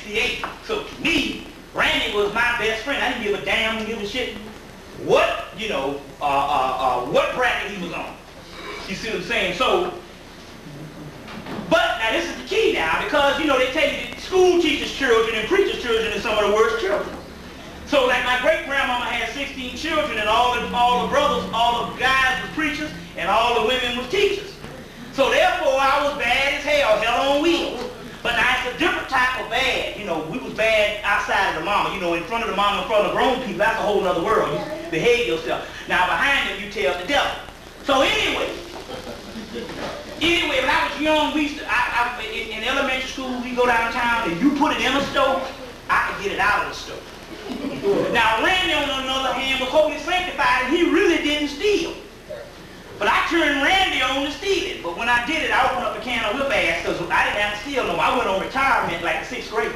68. So to me, Randy was my best friend. I didn't give a damn, didn't give a shit what, you know, what bracket he was on. You see what I'm saying? So, but now this is the key now, because, you know, they tell you that school teachers' children and preachers' children are some of the worst children. So like my great-grandmama had 16 children, and all the brothers, all the guys was preachers, and all the women was teachers. So therefore I was bad as hell on wheels. But now it's a different type of bad. You know, we was bad outside of the mama. You know, in front of the mama, in front of grown people, that's a whole other world. You behave yourself. Now behind them, you tell the devil. So anyway, when I was young, we used to, in elementary school, we go downtown, and you put it in a stove, I could get it out of the stove. Now Randy, on the other hand, was holy sanctified, and he really didn't steal. But I turned Randy on to stealing. But when I did it, I opened up a can of whip ass, because I didn't have to steal no more. I went on retirement like the 6th grade.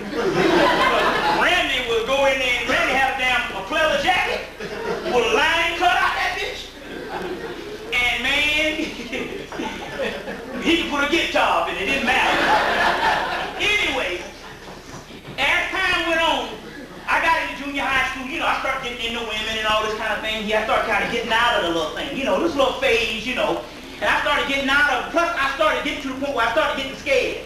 Randy would go in there, and Randy had a damn pleather jacket with a line cut out that bitch. And man, he could put a guitar up in it, didn't matter. Anyway, as time went on, I got into junior high school, you know, I started getting into women and all this kind of thing. I started kind of getting out of the little thing, you know, this little phase, you know. And I started getting out of it. Plus, I started getting to the point where I started getting scared.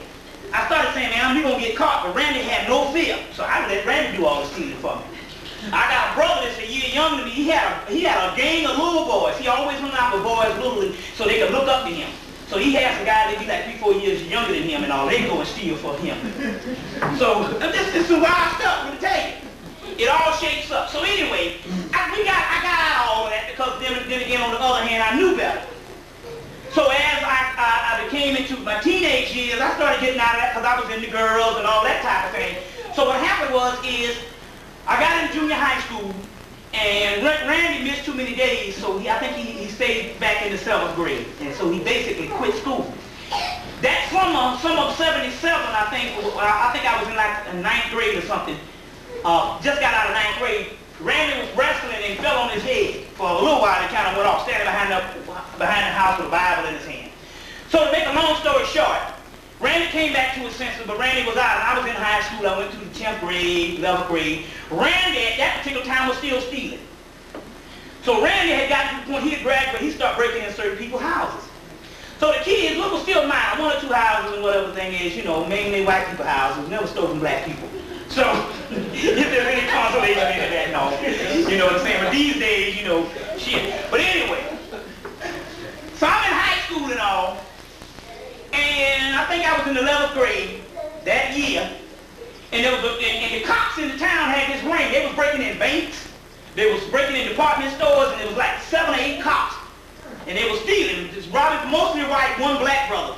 I started saying, man, we're going to get caught. But Randy had no fear. So I let Randy do all the stealing for me. I got a brother that's a year younger than me. He had a gang of little boys. He always hung out with boys little so they could look up to him. So he had some guys that be like 3-4 years younger than him and all. They go and steal for him. So this is some wild stuff, let me tell you. It all shapes up. So anyway, I got out of all of that, because then again, on the other hand, I knew better. So as I became into my teenage years, I started getting out of that because I was into girls and all that type of thing. So what happened is I got into junior high school, and Randy missed too many days, so I think he stayed back in the 7th grade, and so he basically quit school. That summer of '77, I think I was in like the 9th grade or something. Just got out of 9th grade. Randy was wrestling and fell on his head for a little while. He kind of went off, standing behind the house with a Bible in his hand. So to make a long story short, Randy came back to his senses, but Randy was out, and I was in high school. I went to the 10th grade, 11th grade. Randy at that particular time was still stealing. So Randy had gotten to the point he had graduated, he started breaking in certain people's houses. So the kids, look, was still mine. 1 or 2 houses and whatever thing is, you know, mainly white people houses, never stole from black people. So, if there's any consolation in that, no. You know what I'm saying? But these days, you know, shit. But anyway, so I'm in high school and all, and I think I was in the 11th grade that year, and and the cops in the town had this ring. They was breaking in banks, they was breaking in department stores, and it was like 7 or 8 cops. And they was stealing, just robbing, mostly white, 1 black brother.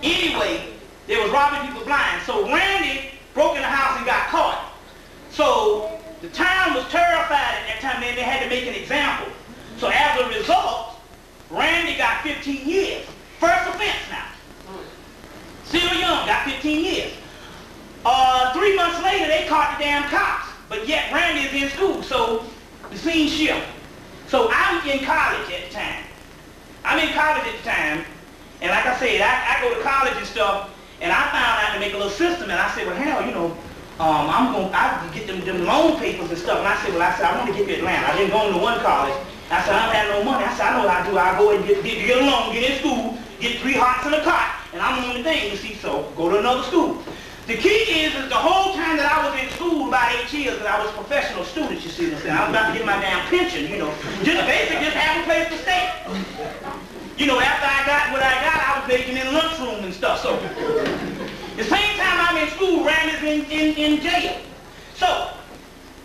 Anyway, they was robbing people blind. So Randy broke in the house and got caught. So the town was terrified at that time, and they had to make an example. So as a result, Randy got 15 years. First offense now. Still young, got 15 years. 3 months later, they caught the damn cops. But yet Randy is in school, so the scene shift. So I'm in college at the time. And like I said, I go to college and stuff, and I found out to make a little system, and I said, well, hell, you know, I get them loan papers and stuff, and I said, I want to get to Atlanta. I didn't go into one college. I said, I don't have no money. I said, I know what I do. I go and get a loan, get in school, get 3 hots in a cot, and I'm on the thing, you see, so go to another school. The key is the whole time that I was in school, about 8 years, that I was a professional student, you see what I'm saying? I was about to get my damn pension, you know, just have a place to stay. You know, after I got what I got, I was making in lunchroom and stuff, so. The same time I'm in school, Randy's in jail. So,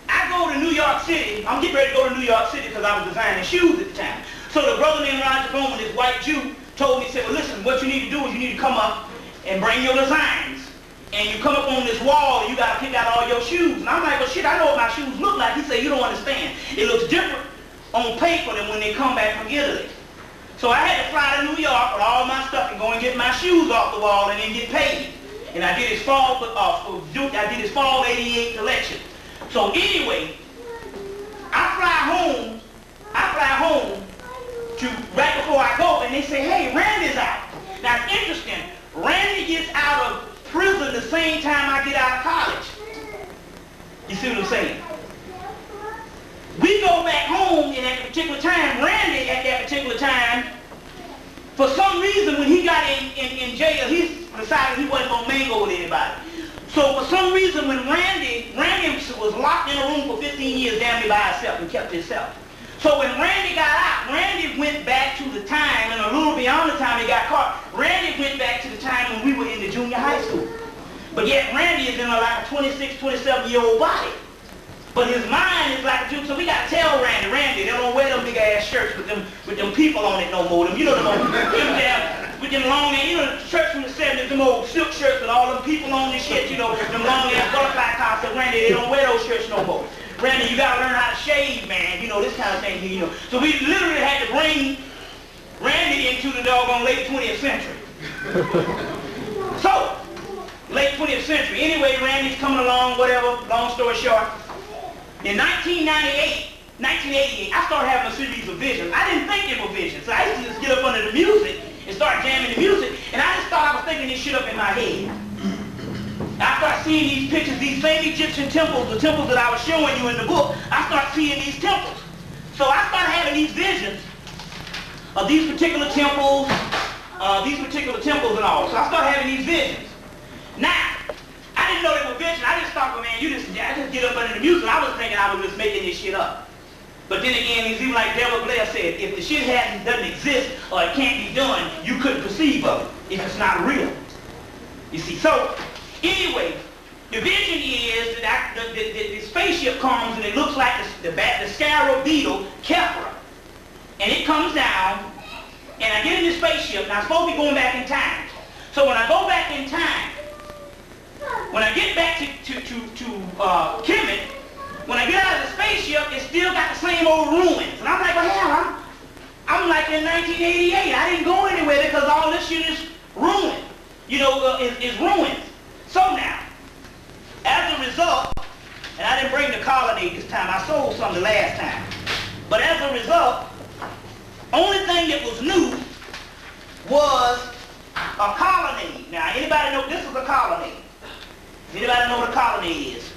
I go to New York City. I'm getting ready to go to New York City because I was designing shoes at the time. So the brother named Roger Bowman, this white Jew, told me, he said, well, listen, what you need to do is you need to come up and bring your designs. And you come up on this wall and you got to pick out all your shoes. And I'm like, well, shit, I know what my shoes look like. He said, you don't understand. It looks different on paper than when they come back from Italy. So I had to fly to New York with all my stuff and go and get my shoes off the wall and then get paid. And I did his fall, fall '88 collection. So anyway, I fly home to right before I go, and they say, hey, Randy's out. Now it's interesting. Randy gets out of prison the same time I get out of college. You see what I'm saying? We go back home, and at that particular time, Randy at that particular time, for some reason when he got in jail, he decided he wasn't going to mingle with anybody. So for some reason when Randy was locked in a room for 15 years down there by himself and kept himself. So when Randy got out, Randy went back to the time, and a little beyond the time he got caught, Randy went back to the time when we were in the junior high school. But yet Randy is in like a 26, 27-year-old body. But his mind is like a Jew, so we got to tell Randy, they don't wear them big ass shirts with them people on it no more. Them, you know, with them long, you know, the shirts from the 70s, them old silk shirts with all them people on this shit, you know, them long ass butterfly tops. So Randy, they don't wear those shirts no more. Randy, you got to learn how to shave, man, you know, this kind of thing here, you know. So we literally had to bring Randy into the doggone late 20th century. So, late 20th century. Anyway, Randy's coming along, whatever, long story short. In 1988, I started having a series of visions. I didn't think they were visions. So I used to just get up under the music and start jamming the music, and I just thought I was thinking this shit up in my head. I started seeing these pictures, these same Egyptian temples, the temples that I was showing you in the book. I started seeing these temples. So I started having these visions of these particular temples and all. So I started having these visions. Now, I didn't know they were visions. I just thought, well, man, I just get up under the music. I was thinking I was just making this shit up. But then again, it's even like Devil Blair said, if the shit doesn't exist or it can't be done, you couldn't perceive of it if it's not real. You see, so anyway, the vision is that the spaceship comes and it looks like the scarab beetle, Kefra. And it comes down, and I get in the spaceship, and I'm supposed to be going back in time. So when I go back in time, when I get back to Kemet, when I get out of the spaceship, it's still got the same old ruins. And I'm like, well, hell, I'm like in 1988. I didn't go anywhere because all this shit is ruined. You know, is ruined. So now, as a result, and I didn't bring the colonnade this time. I sold some the last time. But as a result, only thing that was new was a colonnade. Now, anybody know this is a colonnade? Anybody know what a colonnade is?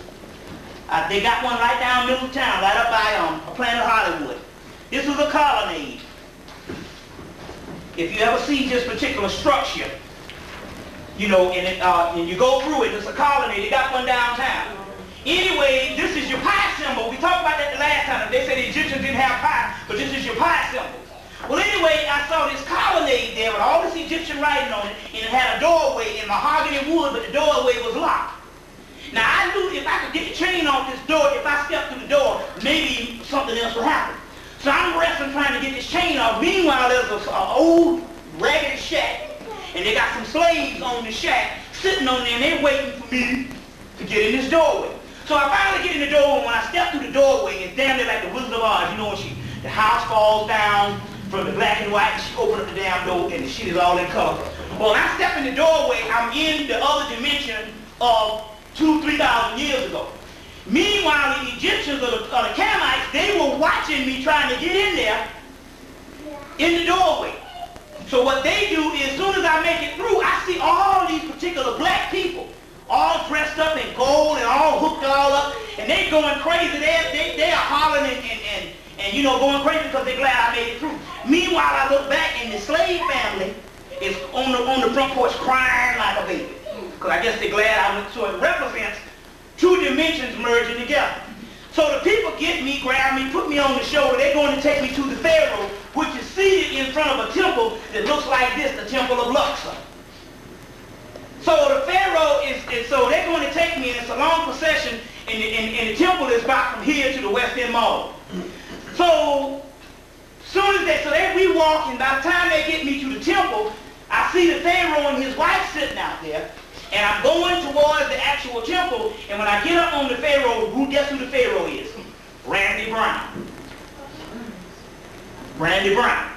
They got one right down middle of town, right up by Planet Hollywood. This is a colonnade. If you ever see this particular structure, you know, and you go through it, it's a colonnade. They got one downtown. Anyway, this is your pi symbol. We talked about that the last time. They said the Egyptians didn't have pi, but this is your pi symbol. Well, anyway, I saw this colonnade there with all this Egyptian writing on it, and it had a doorway in mahogany wood, but the doorway was locked. Now, I knew if I could get the chain off this door, if I stepped through the door, maybe something else would happen. So I'm wrestling trying to get this chain off. Meanwhile, there's an old ragged shack, and they got some slaves on the shack sitting on there, and they're waiting for me to get in this doorway. So I finally get in the doorway, and when I step through the doorway, it's damn near like the Wizard of Oz. You know, when the house falls down from the black and white, and she opened up the damn door, and the shit is all in color. Well, when I step in the doorway, I'm in the other dimension of 2,000-3,000 years ago. Meanwhile, the Egyptians or the Canaanites, they were watching me trying to get in there in the doorway. So what they do is, as soon as I make it through, I see all these particular black people, all dressed up in gold and all hooked all up, and they going crazy. They are hollering and you know, going crazy because they're glad I made it through. Meanwhile, I look back and the slave family is on the front porch crying like a baby. Because I guess they're glad I went. So it represents two dimensions merging together. So the people get me, grab me, put me on the shoulder. They're going to take me to the Pharaoh, which is seated in front of a temple that looks like this, the Temple of Luxor. So the Pharaoh is so they're going to take me, and it's a long procession, and the temple is about from here to the West End Mall. So soon as we walk, and by the time they get me to the temple, I see the Pharaoh and his wife sitting out there. And I'm going towards the actual temple, and when I get up on the Pharaoh, guess who the Pharaoh is? Randy Brown. Randy Brown.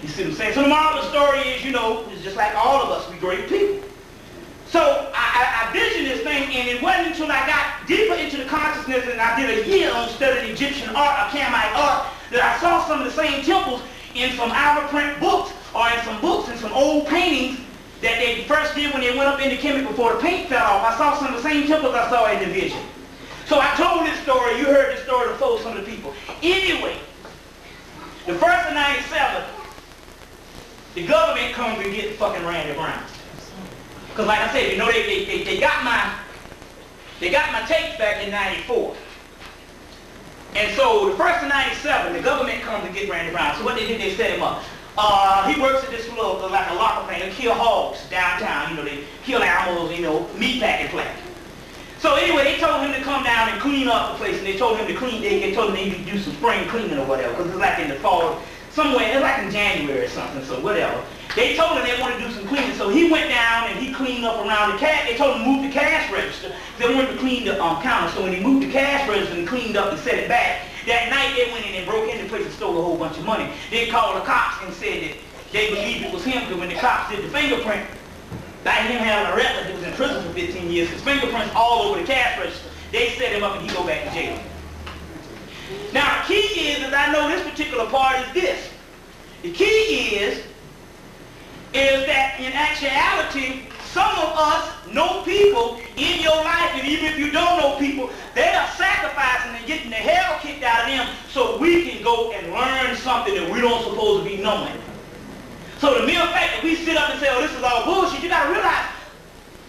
You see what I'm saying? So the moral of the story is, you know, it's just like all of us, we great people. So I visioned this thing, and it wasn't until I got deeper into the consciousness, and I did a year on studying Egyptian art, Canaanite art, that I saw some of the same temples in some outer print books, or in some books and some old paintings that they first did when they went up into Kemet before the paint fell off. I saw some of the same temples I saw in the vision. So I told this story. You heard this story before, some of the people. Anyway, the first of 97, the government comes and get fucking Randy Brown. Because like I said, you know, they got my tapes back in 94. And so the first of 97, the government comes and get Randy Brown. So what they did, they set him up. He works at this little, like a locker thing. They kill hogs downtown. You know, they kill animals, you know, meat packing plant. So anyway, they told him to come down and clean up the place. And they told him to clean, they told him they need to do some spring cleaning or whatever. Because it's like in the fall, somewhere, it's like in January or something, so whatever. They told him they wanted to do some cleaning. So he went down and he cleaned up around the cash. They told him to move the cash register. They wanted to clean the counter. So when he moved the cash register and cleaned up and set it back, that night they went in and broke into the place and stole a whole bunch of money. They called the cops and said that they believed it was him, because when the cops did the fingerprint, like him having a record, he was in prison for 15 years, his fingerprints all over the cash register. They set him up and he go back to jail. Now the key is I know this particular part is this. The key is that in actuality, some of us know people in your life, and even if you don't know people, they are sacrificing and getting the hell kicked out of them so we can go and learn something that we don't supposed to be knowing. So the mere fact that we sit up and say, oh, this is all bullshit, you got to realize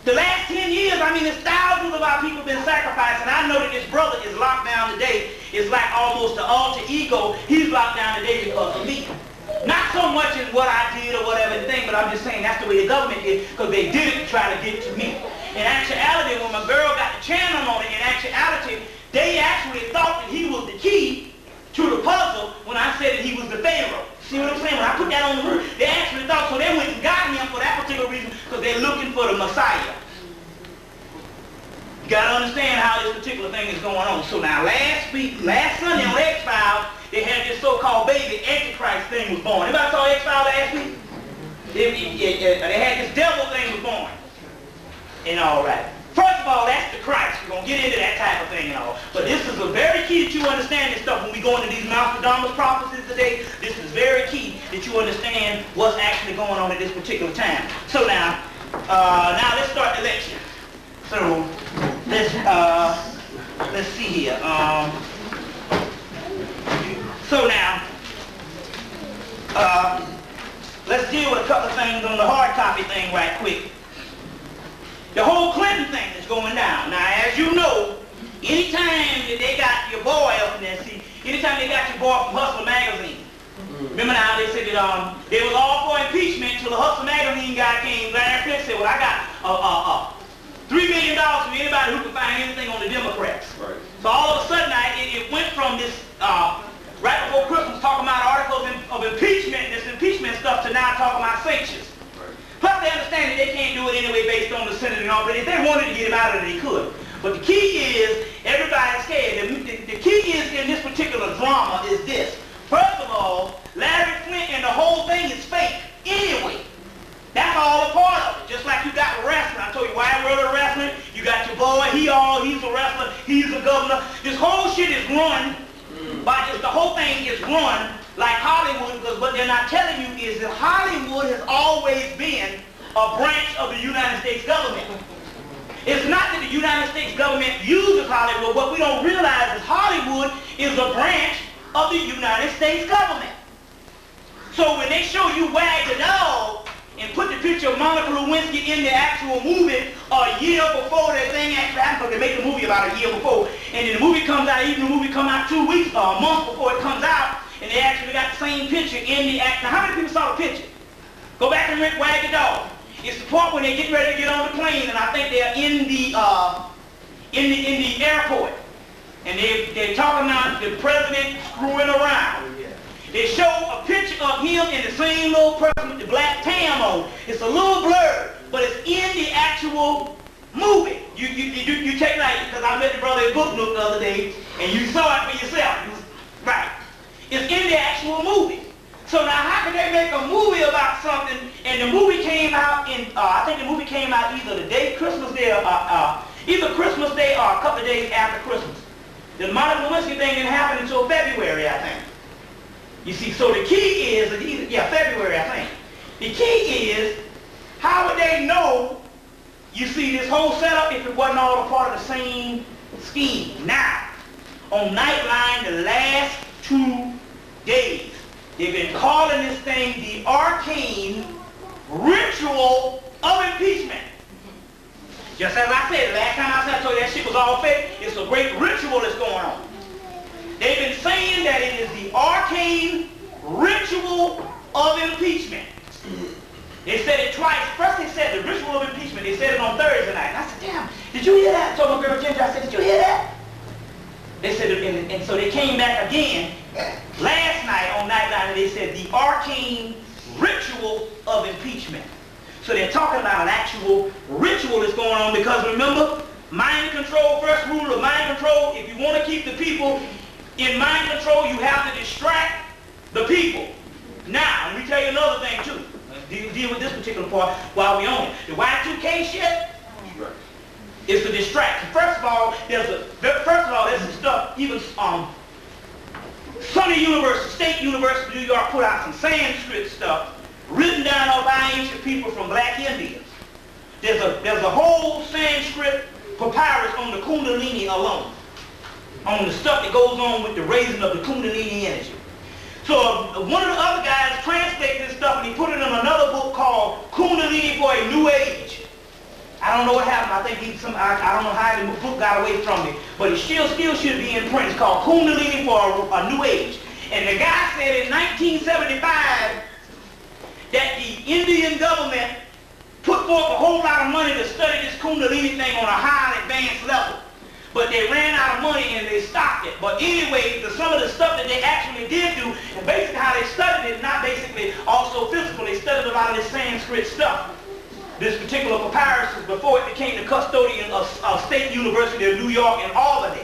the last 10 years, I mean, there's thousands of our people been sacrificed, and I know that this brother is locked down today. It's like almost the alter ego. He's locked down today because of me. Not so much in what I did or whatever thing, but I'm just saying that's the way the government did, because they did it to try to get to me. In actuality, when my girl got the channel on it, in actuality, they actually thought that he was the key to the puzzle when I said that he was the Pharaoh. See what I'm saying? When I put that on the roof, they actually thought, so they went and got him for that particular reason, because they're looking for the Messiah. You got to understand how this particular thing is going on. So now last Sunday on X-Files, they had this so-called baby Antichrist thing was born. Anybody saw X-Files last week? They had this devil thing was born. And all right. First of all, that's the Christ. We're going to get into that type of thing and all. But this is a very key that you understand this stuff when we go into these Nostradamus prophecies today. This is very key that you understand what's actually going on at this particular time. So now let's start the lecture. So let's see here. So now, let's deal with a couple of things on the hard copy thing right quick. The whole Clinton thing is going down. Now, as you know, anytime that they got your boy up in there, see, anytime they got your boy from Hustler Magazine, remember now they said that they was all for impeachment until the Hustler Magazine guy came, Larry Flint said, well, I got $3 million from anybody who can find anything on the Democrats. Right. So all of a sudden, it went from this, right before Christmas, talking about articles of impeachment, this impeachment stuff, to now talking about sanctions. Plus, they understand that they can't do it anyway based on the Senate and all, but if they wanted to get him out of it, they could. But the key is, everybody's scared. The key is in this particular drama is this. First of all, Larry Flint and the whole thing is fake anyway. That's all a part of it. Just like you got wrestling. I told you, Wide World of Wrestling, you got your boy, he's a wrestler, he's a governor. This whole shit is run the whole thing is run like Hollywood, because what they're not telling you is that Hollywood has always been a branch of the United States government. It's not that the United States government uses Hollywood. What we don't realize is Hollywood is a branch of the United States government. So when they show you Wag the Dog and put the picture of Monica Lewinsky in the actual movie a year before that thing actually happened, because they make the movie about a year before, and then the movie comes out, even the movie come out 2 weeks or a month before it comes out, and they actually got the same picture in the act. Now, how many people saw the picture? Go back and rent Wag the Dog. It's the part when they get ready to get on the plane, and I think they're in the airport, and they're talking about the president screwing around. They show a picture of him and the same little person with the black tam on. It's a little blurred, but it's in the actual movie. You check it out, because I met the brother at Book Nook the other day, and you saw it for yourself. Right. It's in the actual movie. So now how can they make a movie about something, and the movie came out in, I think the movie came out either the day Christmas Day or, either Christmas Day or a couple of days after Christmas. The Monica Lewinsky thing didn't happen until February, I think. You see, so the key is, February, I think. The key is, how would they know, you see, this whole setup, if it wasn't all a part of the same scheme. Now, on Nightline the last 2 days, they've been calling this thing the arcane ritual of impeachment. Just as I said, last time I told you that shit was all fake, it's a great ritual that's going on. They've been saying that it is the arcane ritual of impeachment. They said it twice. First they said the ritual of impeachment. They said it on Thursday night. And I said, damn, did you hear that? I told my girl Ginger, I said, did you hear that? They said, and so they came back again last night on Nightline and they said the arcane ritual of impeachment. So they're talking about an actual ritual that's going on because remember, mind control, first rule of mind control, if you want to keep the people in mind control, you have to distract the people. Now, let me tell you another thing too. Deal with this particular part while we on it. The Y2K shit is to distract. First of all, there's some stuff, even Sunny University, State University of New York put out some Sanskrit stuff written down by ancient people from black Indians. There's a whole Sanskrit papyrus on the Kundalini alone, on the stuff that goes on with the raising of the Kundalini energy. So one of the other guys translated this stuff and he put it in another book called Kundalini for a New Age. I don't know what happened. I think I don't know how the book got away from me, but it still should be in print. It's called Kundalini for a New Age. And the guy said in 1975 that the Indian government put forth a whole lot of money to study this Kundalini thing on a high advanced level. But they ran out of money and they stopped it. But anyway, some of the stuff that they actually did do, and basically how they studied it, not basically also physical, they studied a lot of this Sanskrit stuff. This particular papyrus was before it became the custodian of State University of New York and Albany,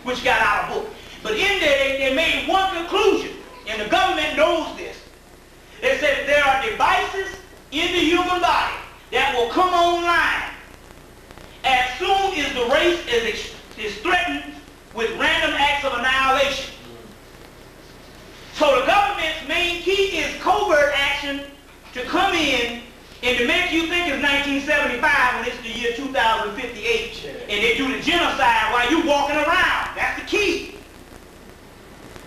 which got out of book. But in there, they made one conclusion, and the government knows this. They said that there are devices in the human body that will come online as soon as the race is threatened with random acts of annihilation. So the government's main key is covert action to come in and to make you think it's 1975 when it's the year 2058 and they do the genocide while you walking around. That's the key.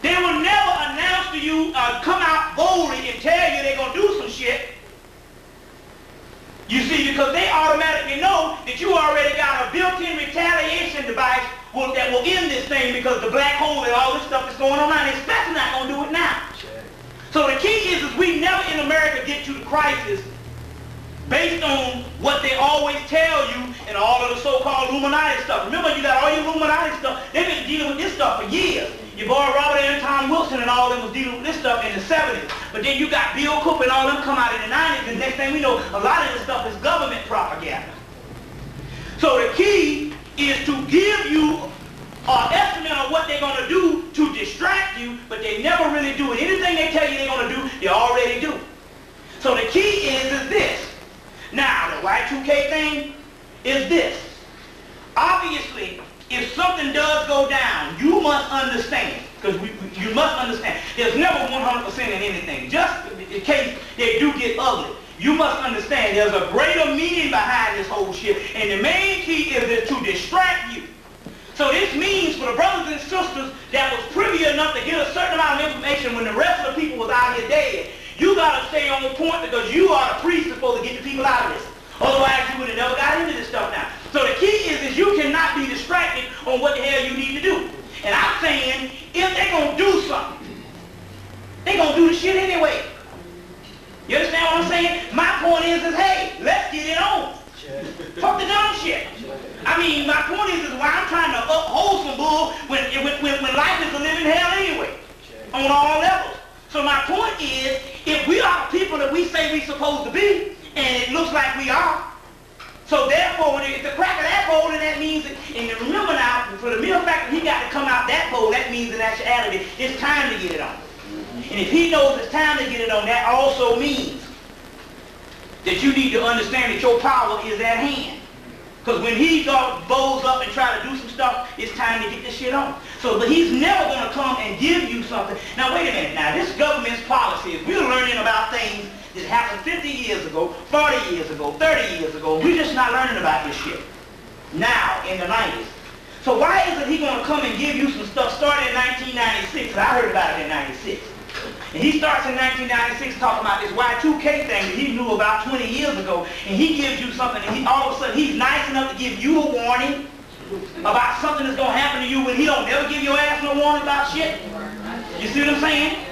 They will never announce to you, come out boldly and tell you they're going to do some shit. You see, because they automatically know that you already got a built-in retaliation device that will end this thing because the black hole and all this stuff is going on now. They're especially not going to do it now. So the key is we never in America get to the crisis based on what they always tell you and all of the so-called Illuminati stuff. Remember, you got all your Illuminati stuff. They've been dealing with this stuff for years. Your boy Robert and Tom Wilson and all of them was dealing with this stuff in the 70s. But then you got Bill Cooper and all of them come out in the 90s, and next thing we know, a lot of this stuff is government propaganda. So the key is to give you an estimate of what they're going to do to distract you, but they never really do it. Anything they tell you they're going to do, they already do. So the key is this. Now, the Y2K thing is this. Obviously, if something does go down, you must understand, because you must understand, there's never 100% in anything. Just in case they do get ugly, you must understand there's a greater meaning behind this whole shit, and the main key is to distract you. So this means for the brothers and sisters that was privy enough to get a certain amount of information when the rest of the people was out here dead, you got to stay on the point because you are the priest supposed to get the people out of this. Otherwise, you would have never got into this stuff now. So the key is you cannot be distracted on what the hell you need to do. And I'm saying, if they're going to do something, they're going to do the shit anyway. You understand what I'm saying? My point is hey, let's get it on. Fuck the dumb shit. I mean, my point is why I'm trying to uphold some bull when life is a living hell anyway, on all levels. So my point is, if we are the people that we say we're supposed to be, and it looks like we are, so therefore, when it's the crack of that bowl, then that means, and remember now, for the mere fact that he got to come out that bowl, that means in actuality, it's time to get it on. And if he knows it's time to get it on, that also means that you need to understand that your power is at hand. Because when he bows up and try to do some stuff, it's time to get this shit on. So, but he's never going to come and give you something. Now, wait a minute. Now, this government's policy is we're learning about things that happened 50 years ago, 40 years ago, 30 years ago. We're just not learning about this shit now in the 90s. So why is it he going to come and give you some stuff started in 1996? I heard about it in 96. And he starts in 1996 talking about this Y2K thing that he knew about 20 years ago. And he gives you something, and all of a sudden he's nice enough to give you a warning about something that's going to happen to you when he don't never give your ass no warning about shit. You see what I'm saying?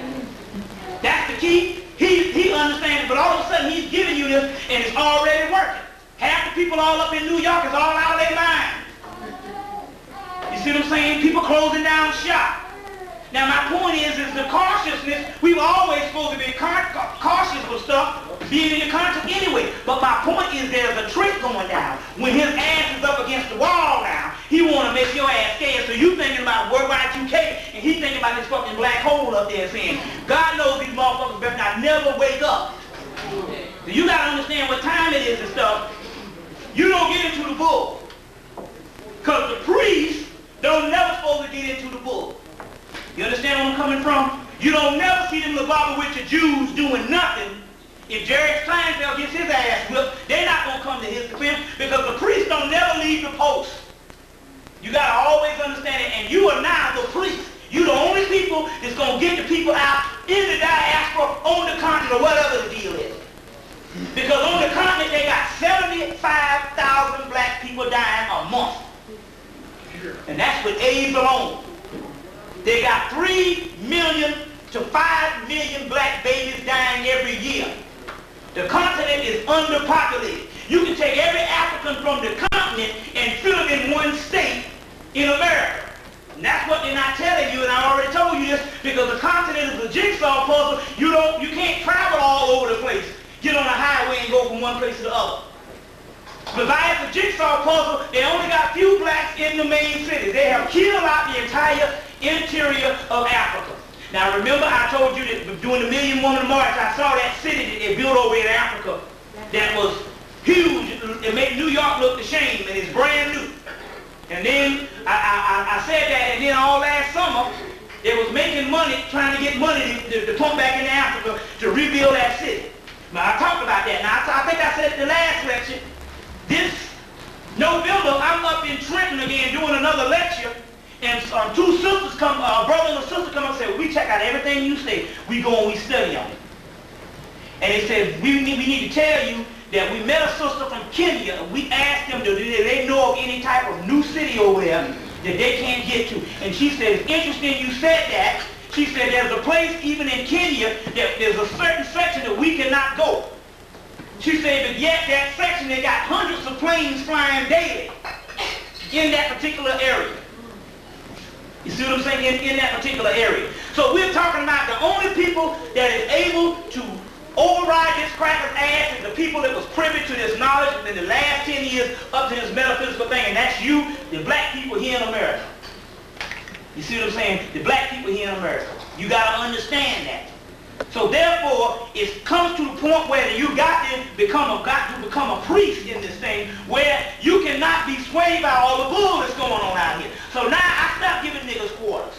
That's the key. He understands it, but all of a sudden he's giving you this, and it's already working. Half the people all up in New York is all out of their mind. You see what I'm saying? People closing down shop. Now my point is the cautiousness, we were always supposed to be cautious with stuff, being in your conscience anyway. But my point is there's a trick going down. When his ass is up against the wall now, he want to make your ass scared. So you thinking about World Wide 2K, and he thinking about this fucking black hole up there saying, God knows these motherfuckers better not never wake up. So you got to understand what time it is and stuff. You don't get into the bull. Because the priests don't never supposed to get into the bull. You understand where I'm coming from? You don't never see them Lubaba with your Jews doing nothing. If Jerry Kleinfeld gets his ass whipped, they're not going to come to his defense because the priests don't never leave the post. You got to always understand it, and you are now the priest. You're the only people that's going to get the people out in the diaspora, on the continent, or whatever the deal is. Because on the continent, they got 75,000 black people dying a month. And that's with AIDS alone. They got 3 million to 5 million black babies dying every year. The continent is underpopulated. You can take every African from the continent and fill it in one state in America. And that's what they're not telling you, and I already told you this, because the continent is a jigsaw puzzle. You can't travel all over the place. Get on a highway and go from one place to the other. But by it's a jigsaw puzzle, they only got few blacks in the main cities. They have killed out the entire interior of Africa. Now remember I told you that during the Million Woman March, I saw that city that they built over in Africa that was huge. It made New York look the shame, and it's brand new. And then I said that, and then all last summer, they was making money, trying to get money to pump back into Africa to rebuild that city. Now I talked about that. Now I think I said it the last lecture. This November, I'm up in Trenton again doing another lecture, and two sisters come, a brother and a sister come up and say, well, we check out everything you say. We go and we study on it. And they said, we need to tell you that we met a sister from Kenya, and we asked them, do they know of any type of new city over there that they can't get to? And she said, it's interesting you said that. She said, there's a place even in Kenya that there's a certain section that we cannot go. She said, but yet that section, they got hundreds of planes flying daily in that particular area. You see what I'm saying? In that particular area. So we're talking about the only people that is able to override this cracker's ass is the people that was privy to this knowledge in the last 10 years up to this metaphysical thing, and that's you, the black people here in America. You see what I'm saying? The black people here in America. You got to understand that. So therefore, it comes to the point where you got to become a priest in this thing, where you cannot be swayed by all the bull that's going on out here. So now I stopped giving niggas quarters,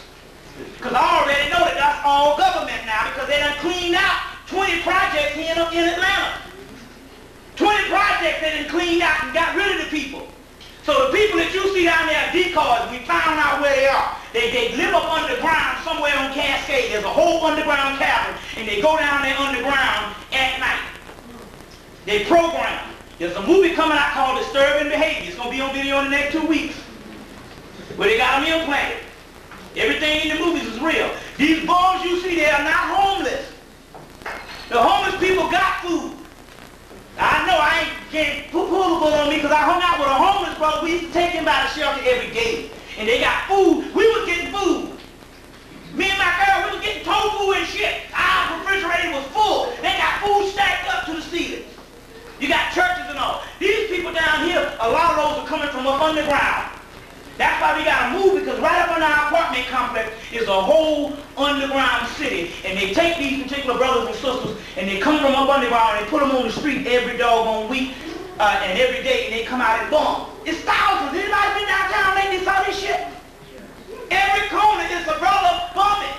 because I already know that that's all government now, because they done cleaned out 20 projects here in Atlanta. 20 projects they done cleaned out and got rid of the people. So the people that you see down there are decoys. We found out where they are. They live up underground somewhere on Cascade. There's a whole underground cavern, and they go down there underground at night. They program. There's a movie coming out called Disturbing Behavior. It's going to be on video in the next 2 weeks, where they got them implanted. Everything in the movies is real. These bulls you see, they are not homeless. The homeless people got food. I know I can't pull the bull on me, because I hung out with a homeless brother. We used to take him by the shelter every day. And they got food. We was getting food. Me and my girl, we was getting tofu and shit. Our refrigerator was full. They got food stacked up to the ceiling. You got churches and all. These people down here, a lot of those are coming from up underground. That's why we got to move, because right up in our apartment complex is a whole underground city. And they take these particular brothers and sisters, and they come from up underground, and they put them on the street every doggone week and every day, and they come out and bomb. It's thousands. Anybody been downtown lately saw this shit? Every corner is a brother bombing.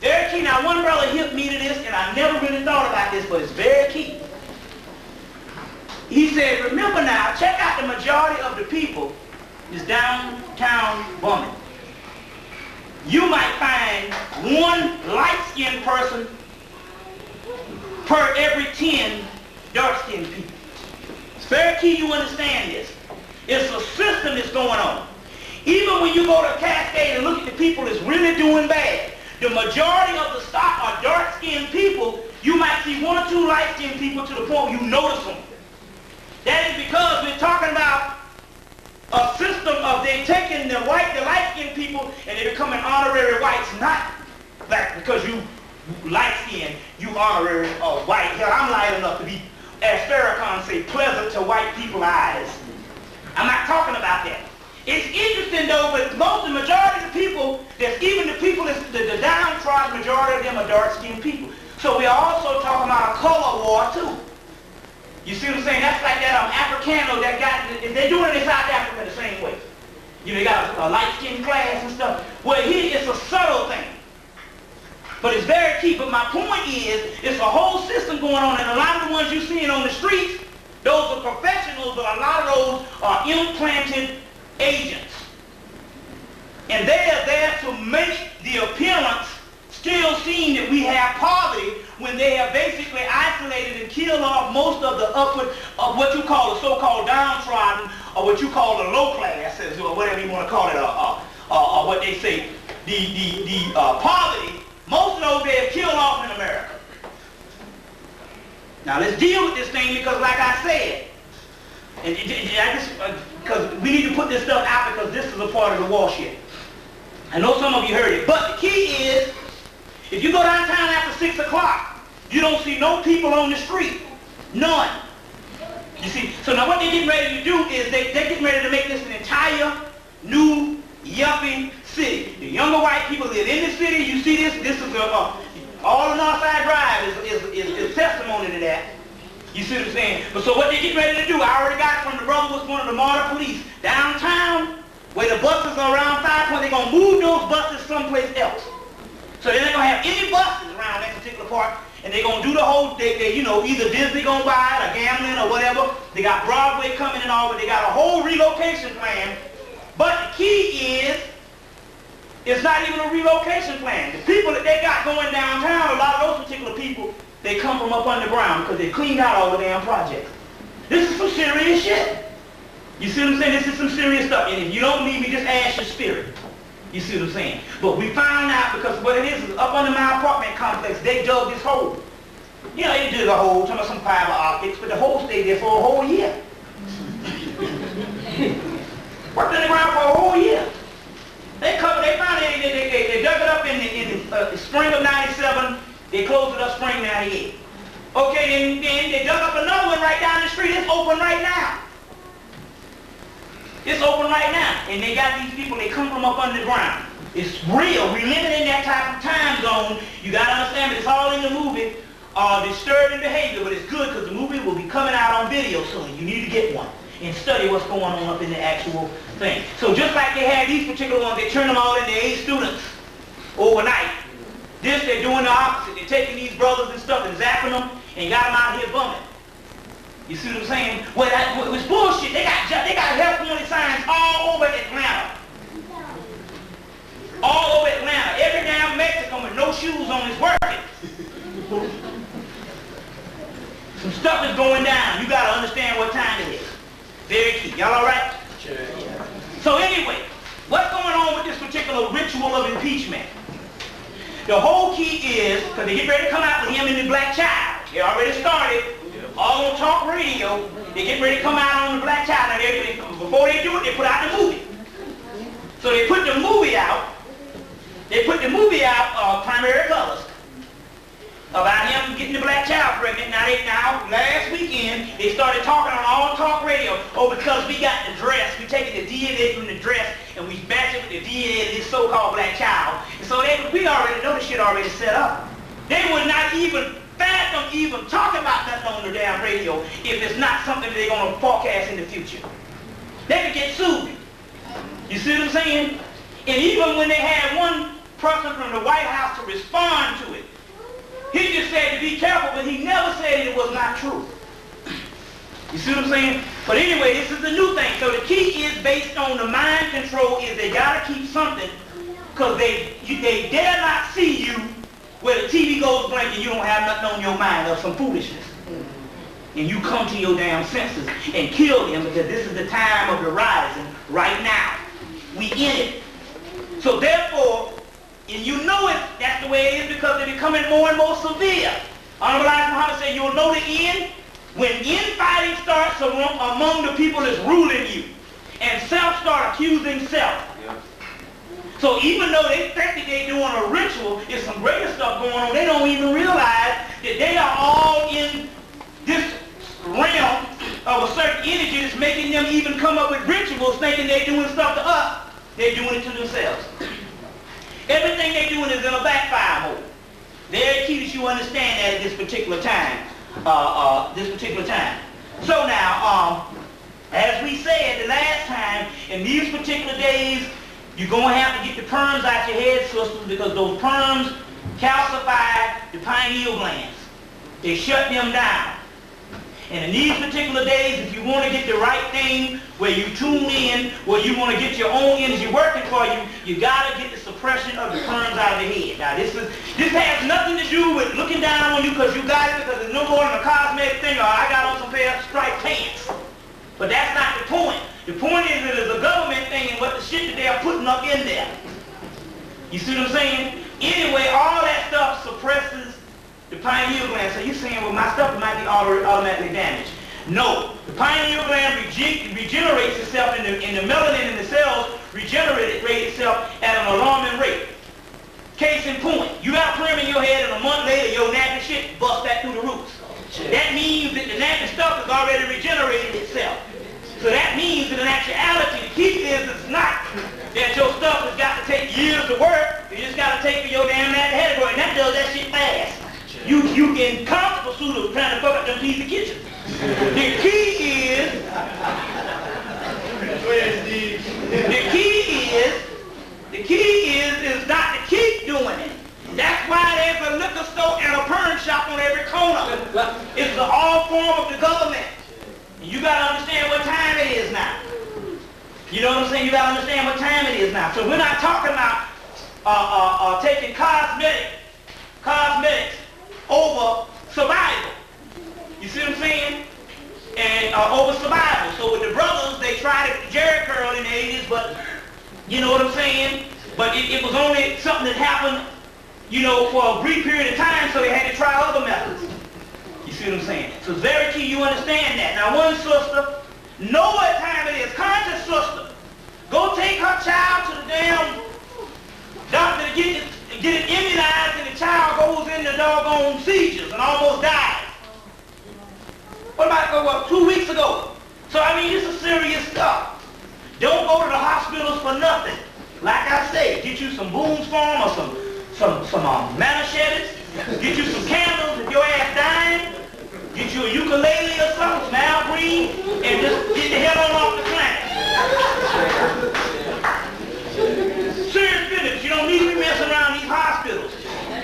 Very key. Now, one brother hit me to this, and I never really thought about this, but it's very key. He said, remember now, check out the majority of the people this downtown bumming, you might find one light-skinned person per every 10 dark-skinned people. It's very key you understand this. It's a system that's going on. Even when you go to Cascade and look at the people that's really doing bad, the majority of the stock are dark-skinned people. You might see one or two light-skinned people to the point you notice them. That is because we're talking about a system of they taking the light-skinned people and they becoming honorary whites, not black because you light-skinned, you honorary white. Hell, I'm light enough to be, as Farrakhan say, pleasant to white people's eyes. I'm not talking about that. It's interesting though, but the majority of the people, that's even the people, the downtrodden majority of them are dark-skinned people. So we are also talking about a color war too. You see what I'm saying? That's like that Africano that got, they're doing it in South Africa the same way. You know, you got a light-skinned class and stuff. Well, here it's a subtle thing. But it's very key. But my point is, it's a whole system going on, and a lot of the ones you're seeing on the streets, those are professionals, but a lot of those are implanted agents. And they are there to make the appearance still seem that we have poverty when they have basically isolated and killed off most of the upward, of what you call the so-called downtrodden, or what you call the low classes, or whatever you want to call it, or what they say, the poverty. Most of those they have killed off in America. Now let's deal with this thing because, like I said, and because we need to put this stuff out because this is a part of the war shit. I know some of you heard it, but the key is, if you go downtown after 6 o'clock, you don't see no people on the street. None. You see, so now what they're getting ready to do is they're getting ready to make this an entire new yuppie city. The younger white people live in the city. You see this? This is all the Northside Drive is testimony to that. You see what I'm saying? But so what they're getting ready to do, I already got from the brother was one of the Martyr Police. Downtown, where the buses are around 5 points, they're going to move those buses someplace else. So they're not going to have any buses around that particular part, and they're going to do the whole, you know, either Disney going to buy it or gambling or whatever. They got Broadway coming and all, but they got a whole relocation plan. But the key is, it's not even a relocation plan. The people that they got going downtown, a lot of those particular people, they come from up underground because they cleaned out all the damn projects. This is some serious shit. You see what I'm saying? This is some serious stuff. And if you don't believe me, just ask your spirit. You see what I'm saying? But we found out because what it is up under my apartment complex, they dug this hole. You know, they dug a hole, talking about some fiber optics, but the hole stayed there for a whole year. Worked underground for a whole year. They dug it up in the spring of 97. They closed it up spring 98. Okay, and then they dug up another one right down the street. It's open right now. It's open right now. And they got these people, they come from up underground. It's real. We're living in that type of time zone. You got to understand, but it's all in the movie. Disturbing behavior, but it's good because the movie will be coming out on video soon. You need to get one and study what's going on up in the actual thing. So just like they had these particular ones, they turn them all into 8 students overnight. This, they're doing the opposite. They're taking these brothers and stuff and zapping them and got them out here bumming. You see what I'm saying? Well, it was bullshit. They got help wanted signs all over Atlanta. All over Atlanta. Every damn Mexican with no shoes on is working. Some stuff is going down. You got to understand what time it is. Very key. Y'all all right? Sure. Yeah. So anyway, what's going on with this particular ritual of impeachment? The whole key is, because they get ready to come out with him and the black child. They already started. All on talk radio. They get ready to come out on the black child. Now before they do it, they put out the movie. So they put the movie out. They put the movie out, Primary Colors, about him getting the black child pregnant. Now, last weekend, they started talking on all talk radio. Oh, because we got the dress. We taking the DNA from the dress and we match it with the DNA of this so-called black child. And so we already know the shit already set up. They would not even fathom even talking about nothing on the damn radio if it's not something that they're going to forecast in the future. They could get sued. You see what I'm saying? And even when they had one person from the White House to respond to it, he just said to be careful, but he never said it was not true. You see what I'm saying? But anyway, this is the new thing. So the key is is based on the mind control is they got to keep something because they dare not see you where the TV goes blank and you don't have nothing on your mind of some foolishness. And you come to your damn senses and kill them because this is the time of the rising right now. We in it. So therefore, and you know it, that's the way it is because they're becoming more and more severe. Honorable Elijah Muhammad said, you'll know the end when infighting starts among the people that's ruling you. And self start accusing self. Yeah. So even though they think that they're doing a ritual, there's some greater stuff going on, they don't even realize that they are all in this realm of a certain energy that's making them even come up with rituals thinking they're doing stuff to us. They're doing it to themselves. Everything they're doing is in a backfire mode. Very key that you understand that at this particular time. So now, as we said the last time, in these particular days, you're going to have to get the perms out your head, sisters, because those perms calcify the pineal glands. They shut them down. And in these particular days, if you want to get the right thing, where you tune in, where you want to get your own energy working for you, you got to get the suppression of the perms out of the head. Now, this has nothing to do with looking down on you because you got it, because it's no more than a cosmetic thing, or I got on some pair of striped pants. But that's not the point. The point is that it's a government thing and what the shit that they are putting up in there. You see what I'm saying? Anyway, all that stuff suppresses the pineal gland. So you're saying, well, my stuff might be automatically damaged. No. The pineal gland regenerates itself in the melanin in the cells, regenerates itself at an alarming rate. Case in point, you got a perm in your head and a month later your nappy shit busts back through the roots. That means that the nappy stuff has already regenerated itself. So that means that in actuality, the key is it's not that your stuff has got to take years to work. You just got to take for your damn nappy head to work, and that does that shit fast. You in constant pursuit of trying to fuck up them piece of kitchen. The key is not to keep doing it. That's why there's a liquor store and a perm shop on every corner. It's all form of the government. And you gotta understand what time it is now. You know what I'm saying? You gotta understand what time it is now. So we're not talking about taking cosmetics over survival. You see what I'm saying? And over survival. So with the brothers, they tried it with Jerry Curl in the 80s, but you know what I'm saying? But it was only something that happened, you know, for a brief period of time, so they had to try other methods. You see what I'm saying? So it's very key you understand that. Now one sister, know what time it is. Conscious sister, go take her child to the damn doctor to get it immunized, and the child goes into doggone seizures and almost dies. What about 2 weeks ago? So I mean, this is serious stuff. Don't go to the hospitals for nothing. Like I say, get you some Boone's Farm or some machetes. Get you some candles if your ass dying. Get you a ukulele or something, some Al Green, and just get the hell on off the planet. Serious business. You don't need to be messing around these hospitals.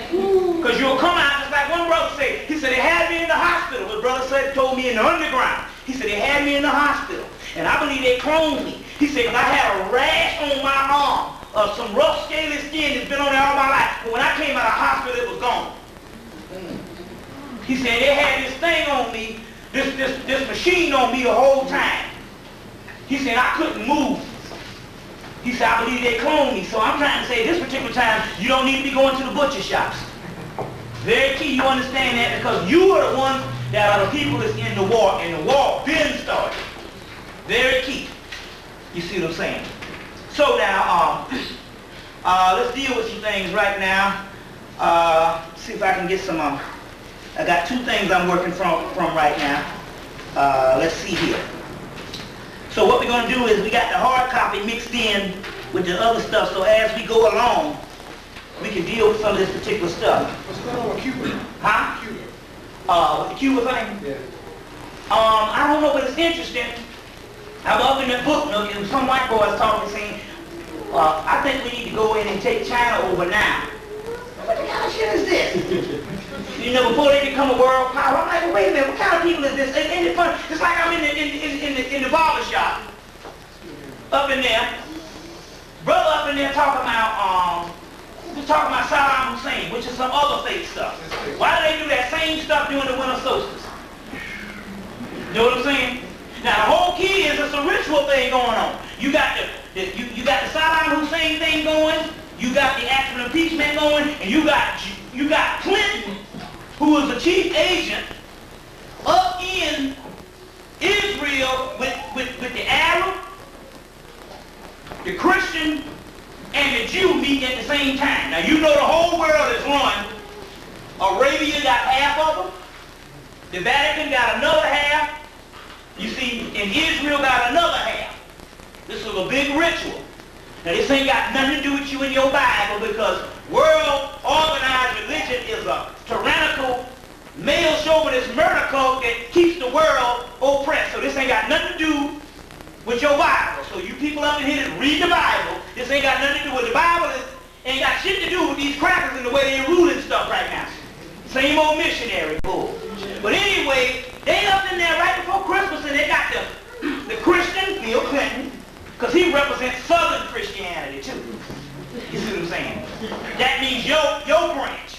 Because you'll come out just like one brother said. He said, they had me in the hospital. His brother told me in the underground. He said, they had me in the hospital. And I believe they cloned me. He said, because I had a rash on my arm of some rough, scaly skin that's been on there all my life. But when I came out of the hospital, it was gone. He said, they had this thing on me, this machine on me the whole time. He said, I couldn't move. He said, I believe they cloned me. So I'm trying to say, this particular time, you don't need to be going to the butcher shops. Very key you understand that, because you are the ones that are the people that's in the war, and the war been started. Very key. You see what I'm saying? So now, let's deal with some things right now. See if I can get some, I got two things I'm working from right now. Let's see here. So what we're going to do is we got the hard copy mixed in with the other stuff, so as we go along, we can deal with some of this particular stuff. What's going on with Cuba? Huh? Cuba. With the Cuba thing? Yeah. I don't know, but it's interesting. I was up in that book, and some white boys talking, saying, I think we need to go in and take China over now. What the kind of shit is this? You know, before they become a world power, I'm like, well, wait a minute, what kind of people is this? And it's funny, it's like I'm in the barber shop. up in there. Brother up in there talking about Saddam Hussein, which is some other fake stuff. Why do they do that same stuff during the winter solstice? You know what I'm saying? Now the whole key is it's a ritual thing going on. You got the Saddam Hussein thing going, you got the actual impeachment going, and you got Clinton, who was the chief agent up in Israel with the Arab, the Christian, and the Jew meeting at the same time. Now you know the whole world is run. Arabia got half of them. The Vatican got another half. You see, and Israel got another half. This is a big ritual. Now this ain't got nothing to do with you and your Bible, because world organized religion is a tyrannical, male chauvinist murder cult that keeps the world oppressed. So this ain't got nothing to do with your Bible. So you people up in here that read the Bible, this ain't got nothing to do with the Bible. It ain't got shit to do with these crackers and the way they're ruling stuff right now. Same old missionary bull. But anyway, they up in there right before Christmas, and they got the Christian, Bill Clinton, because he represents Southern Christianity too. You see what I'm saying? That means your branch.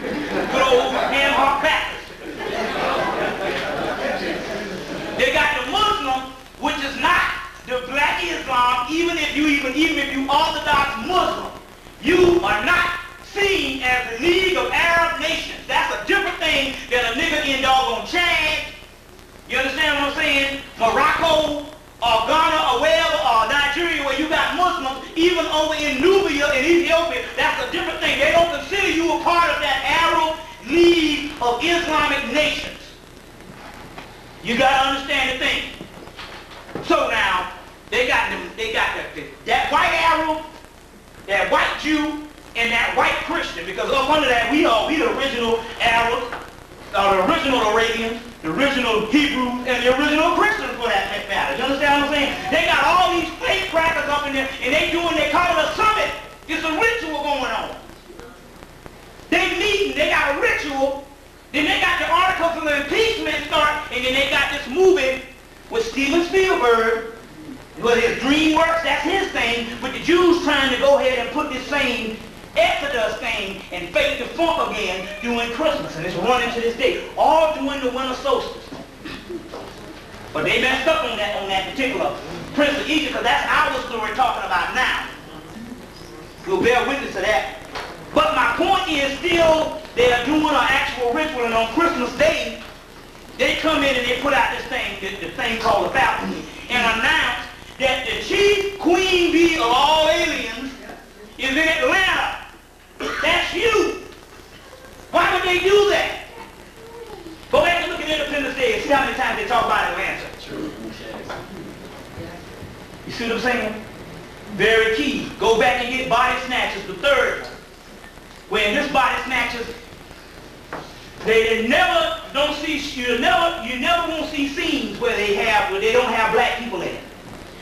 Good old ham-hock Baptist. They got the Muslim, which is not the black Islam. Even if you Orthodox Muslim, you are not seen as the League of Arab Nations. That's a different thing than a nigga in doggone Chad. You understand what I'm saying? Morocco, or Ghana, or wherever, or Nigeria, where you got Muslims, even over in Nubia and Ethiopia, that's a different thing. They don't consider you a part of that Arab League of Islamic Nations. You got to understand the thing. So now, they got that white Arab, that white Jew, and that white Christian, because up under that we the original Arabs, the original Arabians, the original Hebrews, and the original Christians for that matter. You understand what I'm saying? They got all these fake crackers up in there, and they call it a summit. It's a ritual going on. They meeting, they got a ritual, then they got the article for the impeachment start, and then they got this movie with Steven Spielberg, with his DreamWorks, that's his thing, but the Jews trying to go ahead and put this same Exodus thing and fake the funk again during Christmas, and it's running to this day, all during the winter solstice. But they messed up on that particular Prince of Egypt, because that's our story talking about now. We'll bear witness to that. But my point is still, they are doing an actual ritual, and on Christmas Day, they come in and they put out this thing, the thing called the balcony, and announce that the chief queen bee of all aliens is in Atlanta. That's you. Why would they do that? Go back and look at Independence Day and see how many times they talk about Atlanta. You see what I'm saying? Very key. Go back and get Body Snatchers, the third one. Where in this Body Snatchers, you never won't see scenes where they don't have black people in it.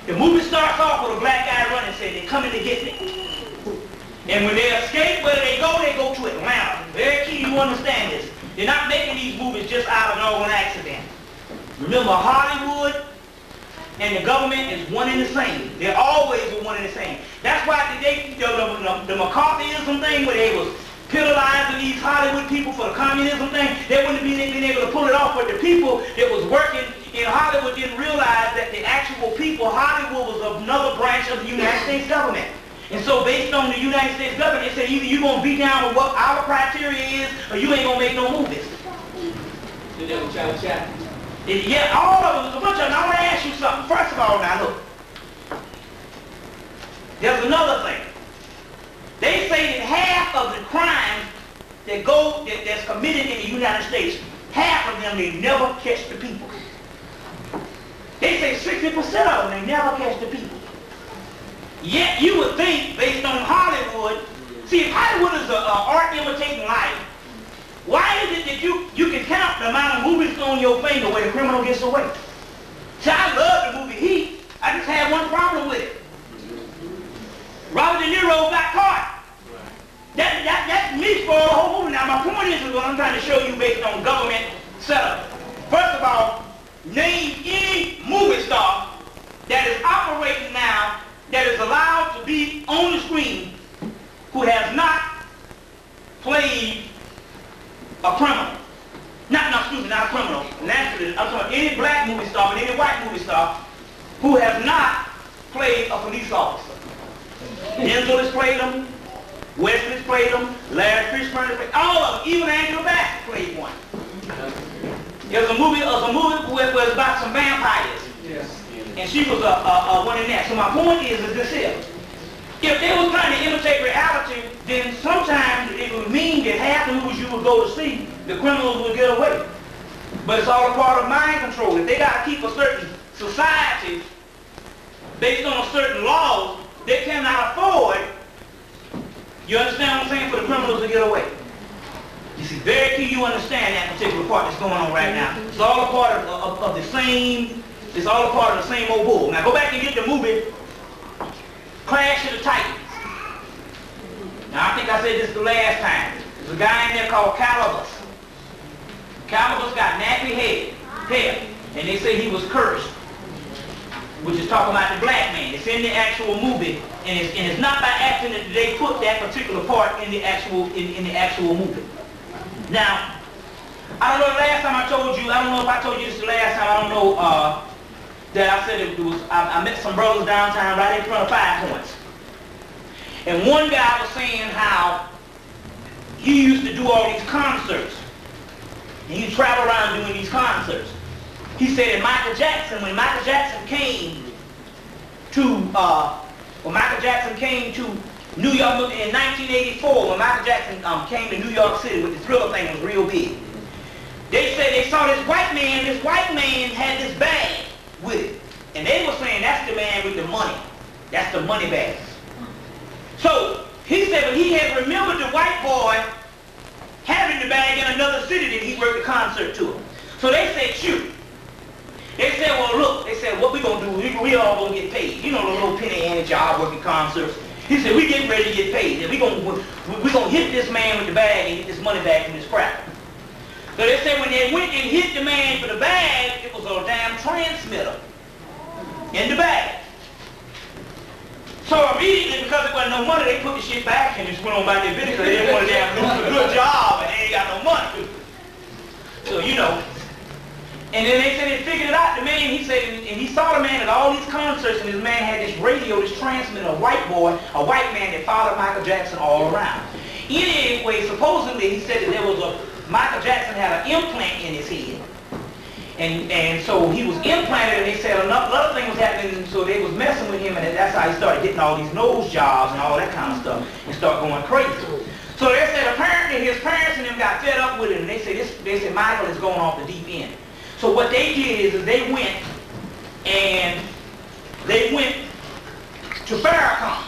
The movie starts off with a black guy running and saying they're coming to get me. And when they escape, where they go to Atlanta. Very key you understand this. They're not making these movies just out of an accident. Remember, Hollywood and the government is one and the same. They're always one and the same. That's why today, the McCarthyism thing, where they was penalizing these Hollywood people for the communism thing, they wouldn't have been able to pull it off. But the people that was working in Hollywood didn't realize that the actual people, Hollywood was another branch of the United States government. And so based on the United States government, they said either you're going to beat down with what our criteria is, or you ain't going to make no movies. The devil child chat. Yeah, all of them, a bunch of them. I want to ask you something. First of all, now look. There's another thing. They say that half of the crimes that's committed in the United States, half of them, they never catch the people. They say 60% of them, they never catch the people. Yet you would think, based on Hollywood, see, if Hollywood is an art imitating life, why is it that you can count the amount of movies on your finger where the criminal gets away? See, I love the movie Heat. I just had one problem with it. Robert De Niro got caught. That me for the whole movie. Now, my point is what I'm trying to show you based on government setup. First of all, name any movie star that is operating has not played a police officer. Denzel has played them, Wesley's played them, Larry Fishburne played all of them, even Angela Bassett played one. There's a movie where it was about some vampires. Yes. And she was one in that. So my point is this here. If they were trying to imitate reality, then sometimes it would mean that half the movies you would go to see, the criminals would get away. But it's all a part of mind control. If they got to keep a certain society based on certain laws, they cannot afford, you understand what I'm saying, for the criminals to get away. You see, very key you understand that particular part that's going on right now. It's all a part of the same, it's all a part of the same old bull. Now go back and get the movie Clash of the Titans. Now I think I said this the last time. There's a guy in there called Calibus. Calibus got nappy hair, and they say he was cursed, which is talking about the black man. It's in the actual movie, and it's not by accident that they put that particular part in the actual movie. Now, I don't know the last time I told you. I don't know if I told you this the last time. I don't know that I said it was. I met some brothers downtown right in front of 5 Points, and one guy was saying how he used to do all these concerts. And he traveled around doing these concerts. He said that Michael Jackson, when Michael Jackson came to New York in 1984, when Michael Jackson came to New York City with the Thriller thing, was real big. They said they saw this white man had this bag with it. And they were saying that's the man with the money. That's the money bag. So he said, but he had remembered the white boy having the bag in another city that he worked a concert to. So they said, shoot. They said, well, look, they said, what we gonna do? We all gonna get paid. You know, the little penny-ante job working concerts. He said, we getting ready to get paid. And we gonna hit this man with the bag and get this money back from his crap. So they said when they went and hit the man for the bag, it was a damn transmitter in the bag. So immediately, because there wasn't no money, they put the shit back and just went on about their business. They didn't want to damn do a good job and they ain't got no money. So, you know. And then they said they figured it out. The man, he said, and he saw the man at all these concerts, and this man had this radio, this transmitter, a white man that followed Michael Jackson all around. Anyway, supposedly he said that there was Michael Jackson had an implant in his head. And so he was implanted, and they said another thing was happening, so they was messing with him, and that's how he started getting all these nose jobs and all that kind of stuff, and started going crazy. So they said apparently his parents and them got fed up with it, and they said Michael is going off the deep end. So what they did is they went to Farrakhan.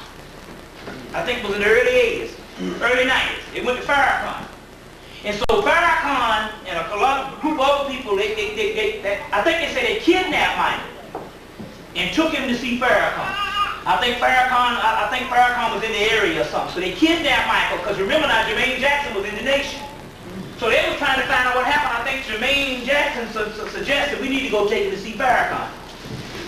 I think it was in the early 80s, early 90s. They went to Farrakhan. And so Farrakhan and a group of other people, I think they said they kidnapped Michael and took him to see Farrakhan. I think Farrakhan was in the area or something. So they kidnapped Michael, because remember now, Jermaine Jackson was in the nation. So they were trying to find out what happened. I think Jermaine Jackson suggested we need to go take him to see Farrakhan.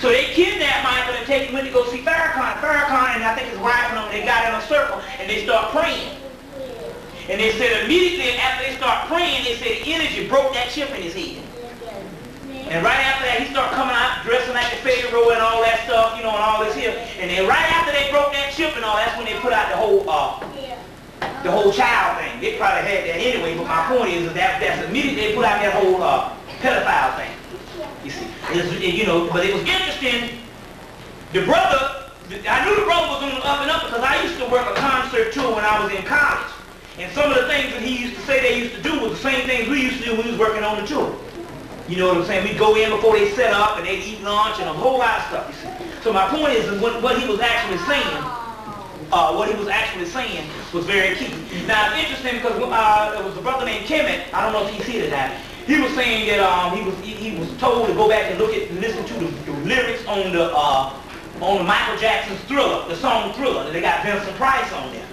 So they kidnapped Michael and went to go see Farrakhan. Farrakhan and I think his wife and them, they got in a circle and they start praying. And they said immediately after they start praying, they said the energy broke that chip in his head. And right after that, he started coming out dressing like the Pharaoh and all that stuff, you know, and all this here. And then right after they broke that chip and all, that's when they put out the whole child thing. They probably had that anyway, but my point is that's immediately they put out that whole pedophile thing. You see, you know, but it was interesting. The brother, I knew the brother was on the up and up because I used to work a concert tour when I was in college. And some of the things that he used to say they used to do was the same things we used to do when we was working on the tour. You know what I'm saying? We'd go in before they set up and they'd eat lunch and a whole lot of stuff, you see. So my point is what he was actually saying, was very key. Now it's interesting because there was a brother named Hemmitt, I don't know if he's here tonight. He was saying that he was told to go back and listen to the lyrics on the Michael Jackson's Thriller, the song Thriller, that they got Vincent Price on there.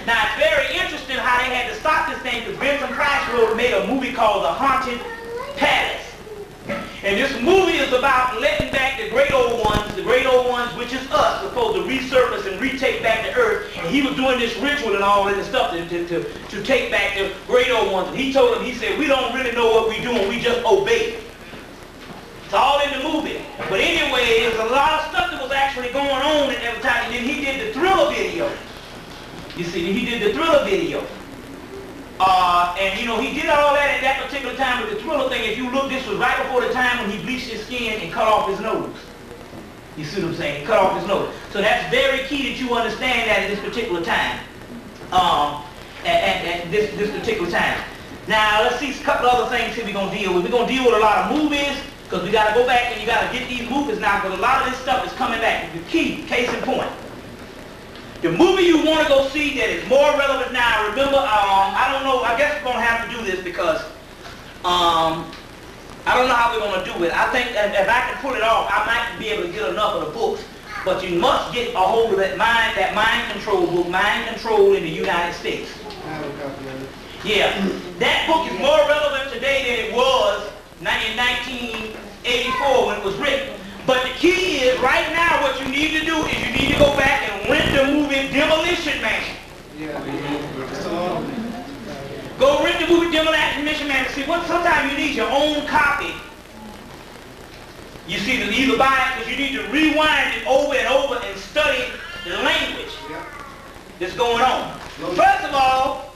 Now it's very interesting how they had to stop this thing because Vincent Price made a movie called The Haunted Palace. And this movie is about letting back the great old ones, which is us, supposed to resurface and retake back the earth. And he was doing this ritual and all this stuff to take back the great old ones. And he told them, he said, we don't really know what we're doing, we just obey. It's all in the movie. But anyway, there's a lot of stuff that was actually going on at that time. And then he did the Thriller video. You see, he did the Thriller video. And you know, he did all that at that particular time with the Thriller thing. If you look, this was right before the time when he bleached his skin and cut off his nose. You see what I'm saying? He cut off his nose. So that's very key that you understand that at this particular time. At this particular time. Now, let's see a couple other things here we're going to deal with. We're going to deal with a lot of movies, because we got to go back and you got to get these movies now, because a lot of this stuff is coming back. The key, case in point. The movie you want to go see that is more relevant now, remember, I don't know, I guess we're going to have to do this because I don't know how we're going to do it. I think that if I can pull it off, I might be able to get enough of the books. But you must get a hold of that mind control book, Mind Control in the United States. I have a copy of it. Yeah, that book is more relevant today than it was in 1984 when it was written. But the key is, right now, what you need to do is you need to go back and rent the movie Demolition Man. Yeah, it's a lot of them. Go rent the movie Demolition Man. See, sometimes you need your own copy. You see, to either buy it, because you need to rewind it over and over and study the language that's going on. First of all,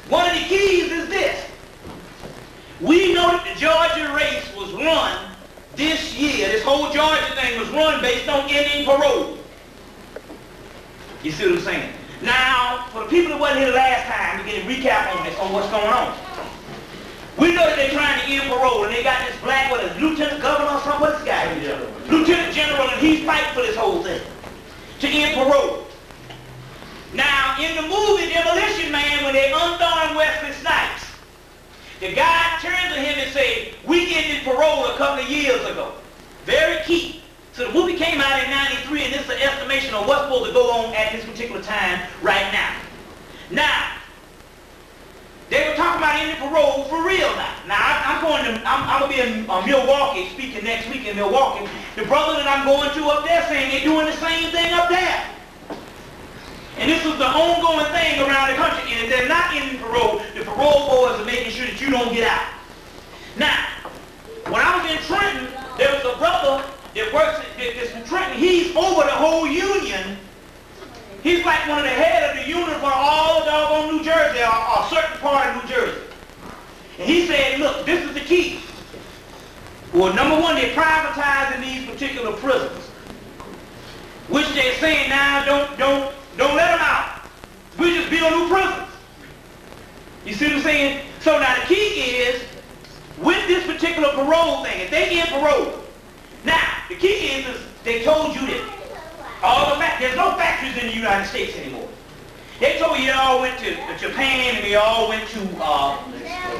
one of the keys is this. We know that the Georgia race was run this year. This whole Georgia thing was run based on Indian parole. You see what I'm saying? Now, for the people that wasn't here last time, we're getting a recap on this, on what's going on. We know that they're trying to end parole, and they got this black, what is it, lieutenant governor or something? What's this guy? Lieutenant general, and he's fighting for this whole thing, to end parole. Now, in the movie Demolition Man, when they unthorn Wesley Snipes, the guy turns to him and says, we ended parole a couple of years ago. Very key. So the movie came out in 93, and this is an estimation of what's supposed to go on at this particular time right now. Now, they were talking about ending parole for real now. Now, I'm going to be in Milwaukee, speaking next week in Milwaukee. The brother that I'm going to up there saying they're doing the same thing up there. And this is the ongoing thing around the country. And if they're not ending parole, the parole boards are making sure that you don't get out. Now, when I was in Trenton, there was a brother that works in Trenton. He's over the whole union. He's like one of the head of the union for all of doggone New Jersey, or a certain part of New Jersey. And he said, look, this is the key. Well, number one, they're privatizing these particular prisons, which they're saying now, don't let them out. We just build new prisons. You see what I'm saying? So now the key is, with this particular parole thing, if they end parole, now the key is they told you that there's no factories in the United States anymore. They told you they all went to Japan and they all went to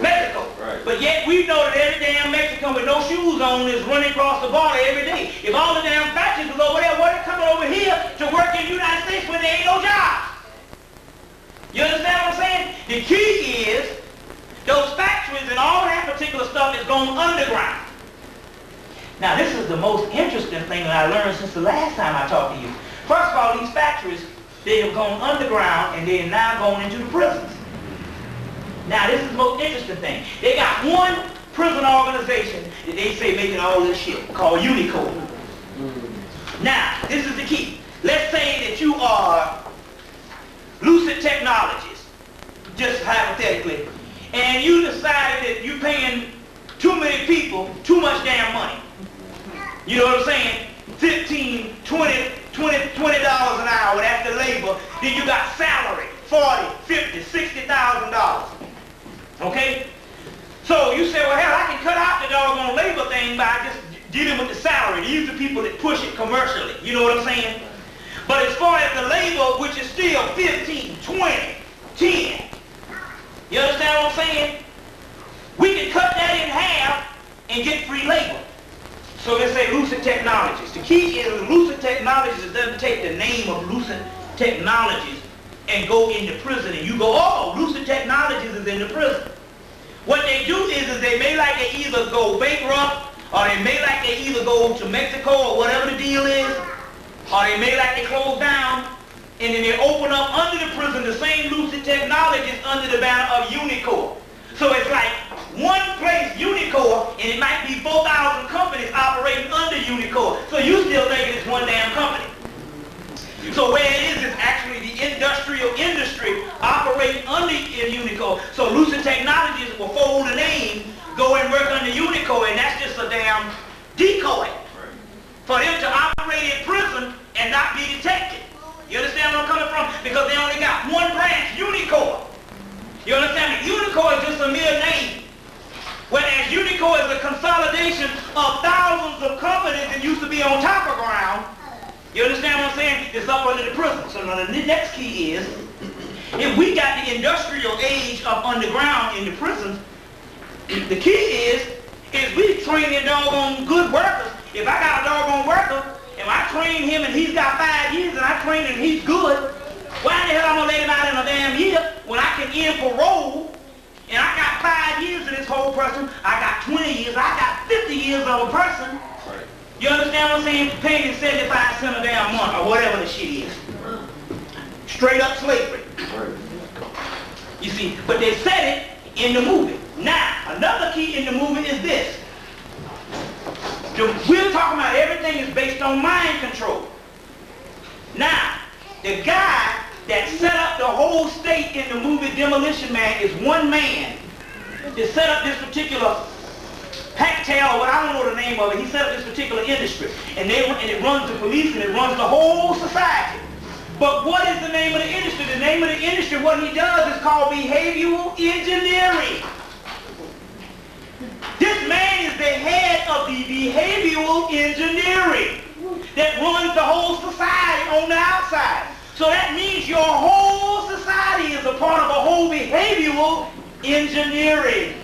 Mexico. Right. But yet we know that every damn Mexican with no shoes on is running across the border every day. If all the damn factories was over there, why are they coming over here to work in the United States when there ain't no jobs? You understand what I'm saying? The key is those factories and all that particular stuff is going underground. Now this is the most interesting thing that I learned since the last time I talked to you. First of all, these factories, they have gone underground and they are now going into the prisons. Now this is the most interesting thing. They got one prison organization that they say making all this shit called Unicode. Now, this is the key. Let's say that you are Lucid Technologies, just hypothetically, and you decided that you're paying too many people too much damn money. You know what I'm saying? $15, $20 an hour, that's the labor. Then you got salary, $40, $50, $60,000. Okay? So you say, well, hell, I can cut out the doggone labor thing by just dealing with the salary. These are the people that push it commercially. You know what I'm saying? But as far as the labor, which is still 15, 20, 10, you understand what I'm saying? We can cut that in half and get free labor. So they say Lucid Technologies. The key is Lucid Technologies, it doesn't take the name of Lucid Technologies and go into prison and you go, oh, Lucid Technologies is in the prison. What they do is they may like they either go bankrupt, or they may like they either go to Mexico or whatever the deal is, or they may like they close down, and then they open up under the prison the same Lucid Technologies under the banner of Unicode. So it's like one place, Unicore, and it might be 4,000 companies operating under Unicore. So you still thinking it's one damn company. So where it is actually the industrial industry operating under Unicore. So Lucid Technologies will fold the name, go and work under Unicore, and that's just a damn decoy for them to operate in prison and not be detected. You understand where I'm coming from? Because they only got one branch, Unicore. You understand me? Unicore is just a mere name. Whereas Unicore is a consolidation of thousands of companies that used to be on top of ground. You understand what I'm saying? It's up under the prison. So now the next key is, if we got the industrial age up underground in the prisons, the key is we training doggone good workers. If I got a doggone worker, and I train him and he's got 5 years and I train him and he's good, why the hell I'm going to let him out in a damn year when I can end parole and I got 5 years of this whole person, I got 20 years, I got 50 years of a person. Right. You understand what I'm saying? Paying 75 cents a damn month or whatever the shit is. Straight up slavery. Right. You see, but they said it in the movie. Now, another key in the movie is this. We're talking about everything is based on mind control. Now, the guy that set up the whole state in the movie Demolition Man is one man that set up this particular hacktail, or what I don't know the name of it. He set up this particular industry, and it runs the police and it runs the whole society. But what is the name of the industry? The name of the industry, what he does is called behavioral engineering. This man is the head of the behavioral engineering that runs the whole society on the outside. So that means your whole society is a part of a whole behavioral engineering.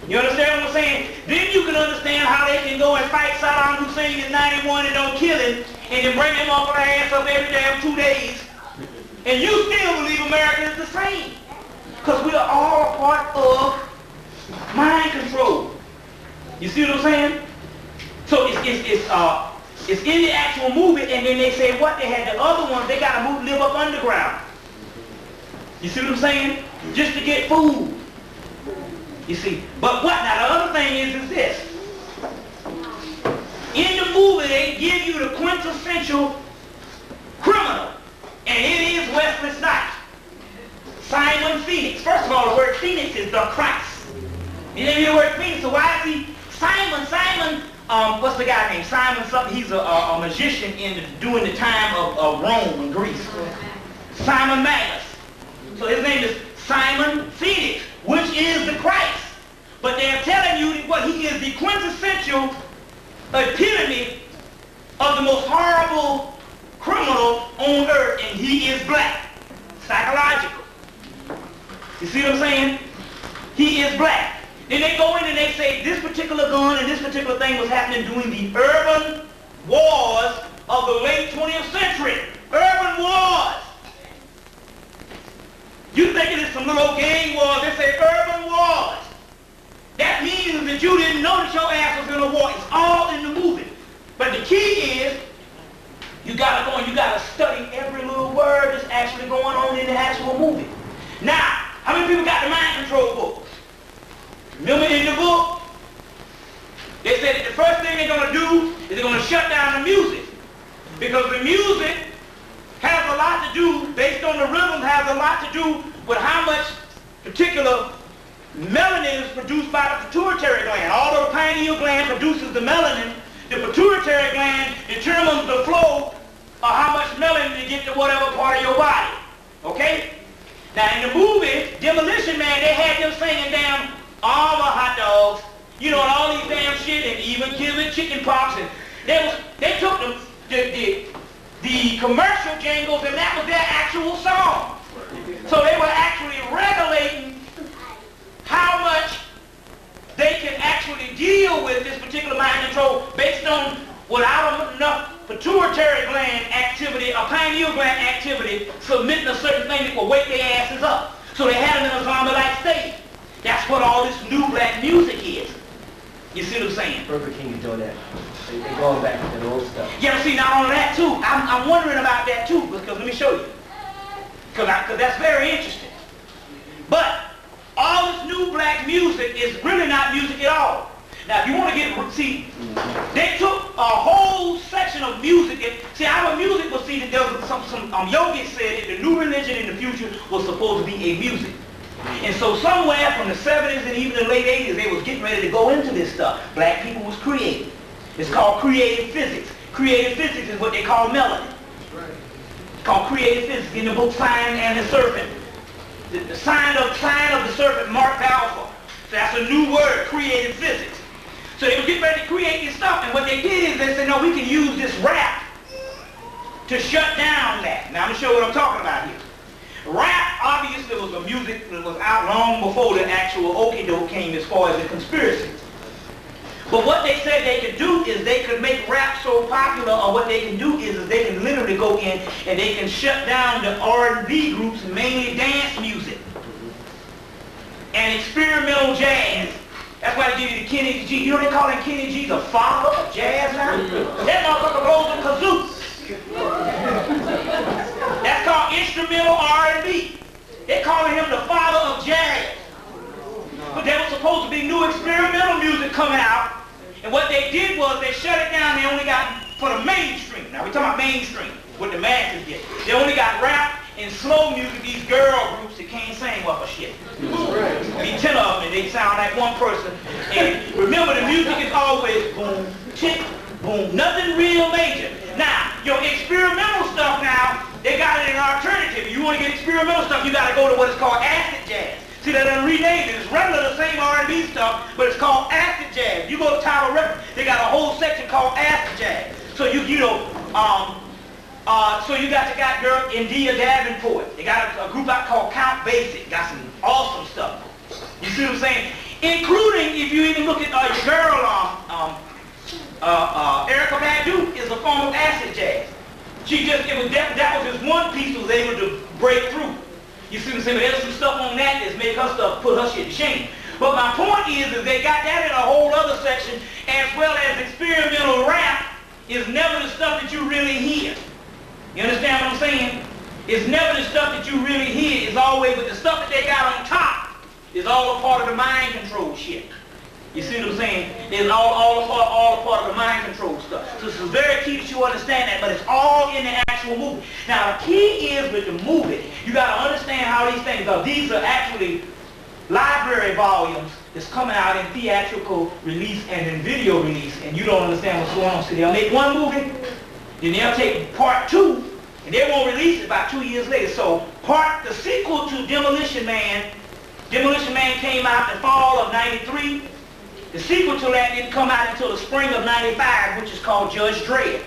You understand what I'm saying? Then you can understand how they can go and fight Saddam Hussein in 91 and don't kill him, and then bring him off of their ass up every damn 2 days. And you still believe America is the same. Because we are all a part of mind control. You see what I'm saying? So it's in the actual movie, and then they say what? They had the other ones, they got to live up underground. You see what I'm saying? Just to get food. You see? But what? Now the other thing is this. In the movie, they give you the quintessential criminal, and it is Wesley Snipes. Simon Phoenix. First of all, the word Phoenix is the Christ. You didn't hear the word Phoenix, so why is he Simon, what's the guy named? Simon something, he's a magician during the time of Rome and Greece. Simon Magus. So his name is Simon Phoenix, which is the Christ. But they're telling you what he is, the quintessential epitome of the most horrible criminal on earth, and he is black. Psychological. You see what I'm saying? He is black. Then they go in and they say this particular gun and this particular thing was happening during the urban wars of the late 20th century. Urban wars. You thinking it's some little gang wars, they say urban wars. That means that you didn't know that your ass was in a war. It's all in the movie. But the key is, you gotta go and you gotta study every little word that's actually going on in the actual movie. Now, how many people got the mind control books? Remember in the book, they said that the first thing they're gonna do is they're gonna shut down the music. Because the music has a lot to do, based on the rhythm, has a lot to do with how much particular melanin is produced by the pituitary gland. Although the pineal gland produces the melanin, the pituitary gland determines the flow of how much melanin to get to whatever part of your body. Okay? Now in the movie, Demolition Man, they had them singing damn all the hot dogs, you know, and all these damn shit, and even killing chicken pox, and they took the commercial jingles, and that was their actual song. So they were actually regulating how much they can actually deal with this particular mind control based on without enough pituitary gland activity or pineal gland activity submitting a certain thing that will wake their asses up. So they had them in a zombie-like state. That's what all this new black music is. You see what I'm saying? Burger King is doing that. They're going back to the old stuff. Yeah, see, not only that too, I'm wondering about that too, because let me show you. Because that's very interesting. But all all this new black music is really not music at all. Now, if you want to get, see, they took a whole section of music. See, our music was, see, there was some yogis said that the new religion in the future was supposed to be a music. And so somewhere from the 70s and even the late 80s, they was getting ready to go into this stuff. Black people was creating. It's called creative physics. Creative physics is what they call melody. It's called creative physics in the book Sign and the Serpent. The sign of the serpent marked alpha. So that's a new word, creative physics. So they were getting ready to create this stuff, and what they did is they said, no, we can use this rap to shut down that. Now I'm going to show you what I'm talking about here. Rap obviously was a music that was out long before the actual okie-doke came as far as the conspiracy. But what they said they could do is they could make rap so popular, or what they can do is they can literally go in and they can shut down the R&B groups, mainly dance music, and experimental jazz. That's why they give you the Kenny G. You know they call him Kenny G the father of jazz now? That motherfucker blows a kazoo. That's called instrumental R&B. They calling him the father of jazz. But there was supposed to be new experimental music coming out. And what they did was they shut it down. They only got, for the mainstream. Now we're talking about mainstream, what the masses get. They only got rap and slow music, these girl groups that can't sing worth a shit. Be 10 of them and they sound like one person. And remember, the music is always boom, chick, boom, nothing real major. Now, your experimental stuff now, they got it in alternative. If you want to get experimental stuff, you got to go to what is called acid jazz. See, they done renamed it. It's regular the same R&B stuff, but it's called acid jazz. You go to Tower Records, they got a whole section called acid jazz. So so you got the guy girl India Davenport. They got a group out called Count Basic. Got some awesome stuff. You see what I'm saying? Including, if you even look at your girl, Erica Badu is a form of acid jazz. She just, that was just one piece that was able to break through. You see what I'm saying? But there's some stuff on that that's make her stuff, put her shit to shame. But my point is they got that in a whole other section, as well as experimental rap is never the stuff that you really hear. You understand what I'm saying? It's never the stuff that you really hear. It's always, but the stuff that they got on top is all a part of the mind control shit. You see what I'm saying? It's all a part of the mind control stuff. So it's very key that you understand that, but it's all in the actual movie. Now the key is with the movie, you got to understand how these things go. These are actually library volumes that's coming out in theatrical release and in video release, and you don't understand what's going on. So they'll make one movie, then they'll take part 2, and they won't release it about 2 years later. So the sequel to Demolition Man came out in the fall of '93. The sequel to that didn't come out until the spring of '95, which is called Judge Dredd.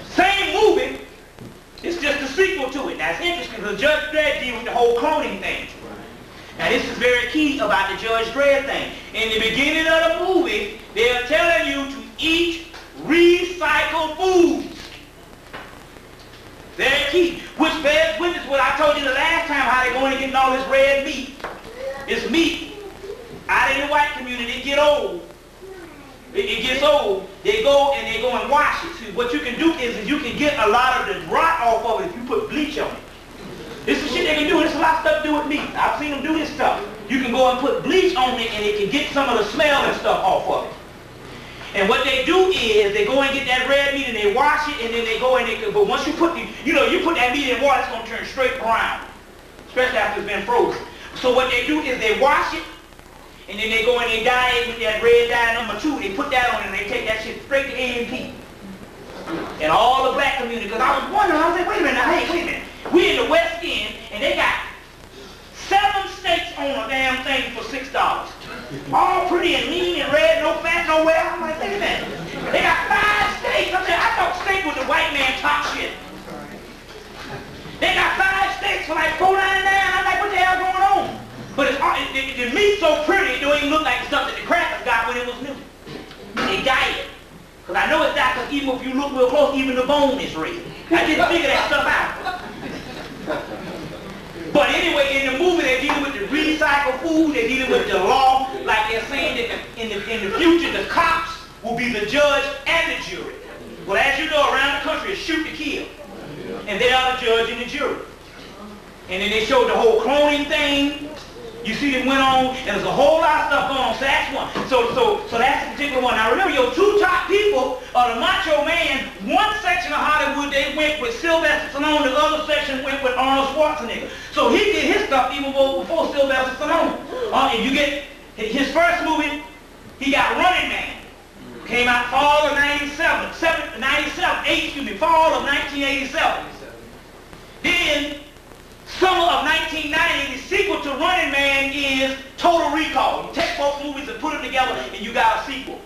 Same movie, it's just a sequel to it. Now it's interesting because Judge Dredd deals with the whole cloning thing. Now this is very key about the Judge Dredd thing. In the beginning of the movie, they're telling you to eat recycled foods. Very key. Which bears witness what I told you the last time, how they're going to get all this red meat. It's meat. Out in the white community, it get old. It gets old. They go and wash it. See, what you can do is you can get a lot of the rot off of it if you put bleach on it. This is shit they can do. There's a lot of stuff to do with meat. I've seen them do this stuff. You can go and put bleach on it and it can get some of the smell and stuff off of it. And what they do is they go and get that red meat and they wash it, and then they go and but once you put you put that meat in water, it's gonna turn straight brown, especially after it's been frozen. So what they do is they wash it, and then they go and they dye it with that red dye number 2. They put that on it and they take that shit straight to A&P. And all the black community, because I was wondering, I was like, wait a minute, now, hey, wait a minute. We in the West End, and they got 7 steaks on a damn thing for $6. All pretty and lean and red, no fat nowhere. I'm like, wait a minute. They got 5 steaks. I thought steak was the white man top shit. They got 5 steaks for like $4.99. I'm like, what the hell going on? But the meat's so pretty, it don't even look like the stuff that the crackers got when it was new. They dye it. Because I know it's that, because even if you look real close, even the bone is red. I didn't figure that stuff out. But anyway, in the movie, they're dealing with the recycled food, they're dealing with the law, like they're saying that in the future, the cops will be the judge and the jury. Well, as you know, around the country, it's shoot to kill. And they are the judge and the jury. And then they showed the whole cloning thing. You see it went on, and there's a whole lot of stuff going on. So that's one. So that's the particular one. Now remember, your two top people are the Macho Man. One section of Hollywood, they went with Sylvester Stallone. The other section went with Arnold Schwarzenegger. So he did his stuff even before Sylvester Stallone. And you get his first movie, he got Running Man. Came out fall of 97. Fall of 1987. Then summer of 1990, the sequel to Running Man is Total Recall. You take both movies and put them together and you got a sequel.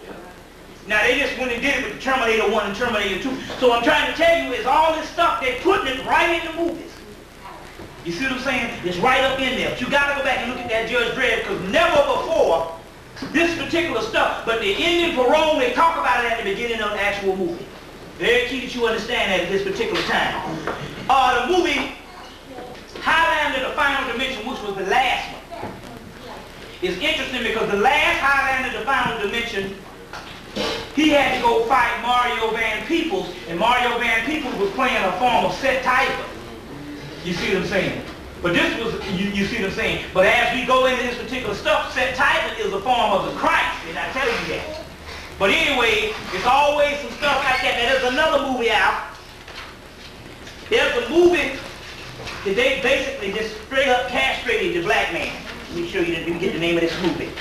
Now they just went and did it with Terminator 1 and Terminator 2. So I'm trying to tell you is all this stuff, they're putting it right in the movies. You see what I'm saying? It's right up in there. But you got to go back and look at that Judge Dredd, because never before this particular stuff, but the ending parole, they talk about it at the beginning of the actual movie. Very key that you understand that at this particular time. The movie Highlander, the Final Dimension, which was the last one, is interesting because the last Highlander, the Final Dimension, he had to go fight Mario Van Peebles, and Mario Van Peebles was playing a form of Set Tiger. You see what I'm saying? But this was, you see what I'm saying? But as we go into this particular stuff, Set Tiger is a form of the Christ, and I tell you that. But anyway, it's always some stuff like that. Now, there's another movie out. There's a movie that they basically just straight up castrated the black man. Let me show you, let me get the name of this movie.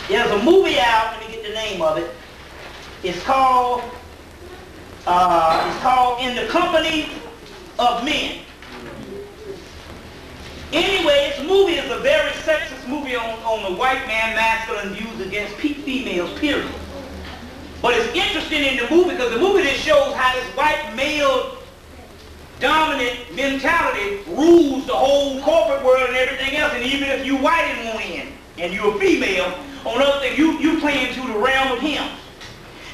There's a movie out, let me get the name of it. It's called In the Company of Men. Anyway, this movie is a very sexist movie on the white man masculine views against females, period. But it's interesting in the movie because the movie just shows how this white male dominant mentality rules the whole corporate world and everything else. And even if you white and want in, and you're a female, on other things, you play into the realm of him.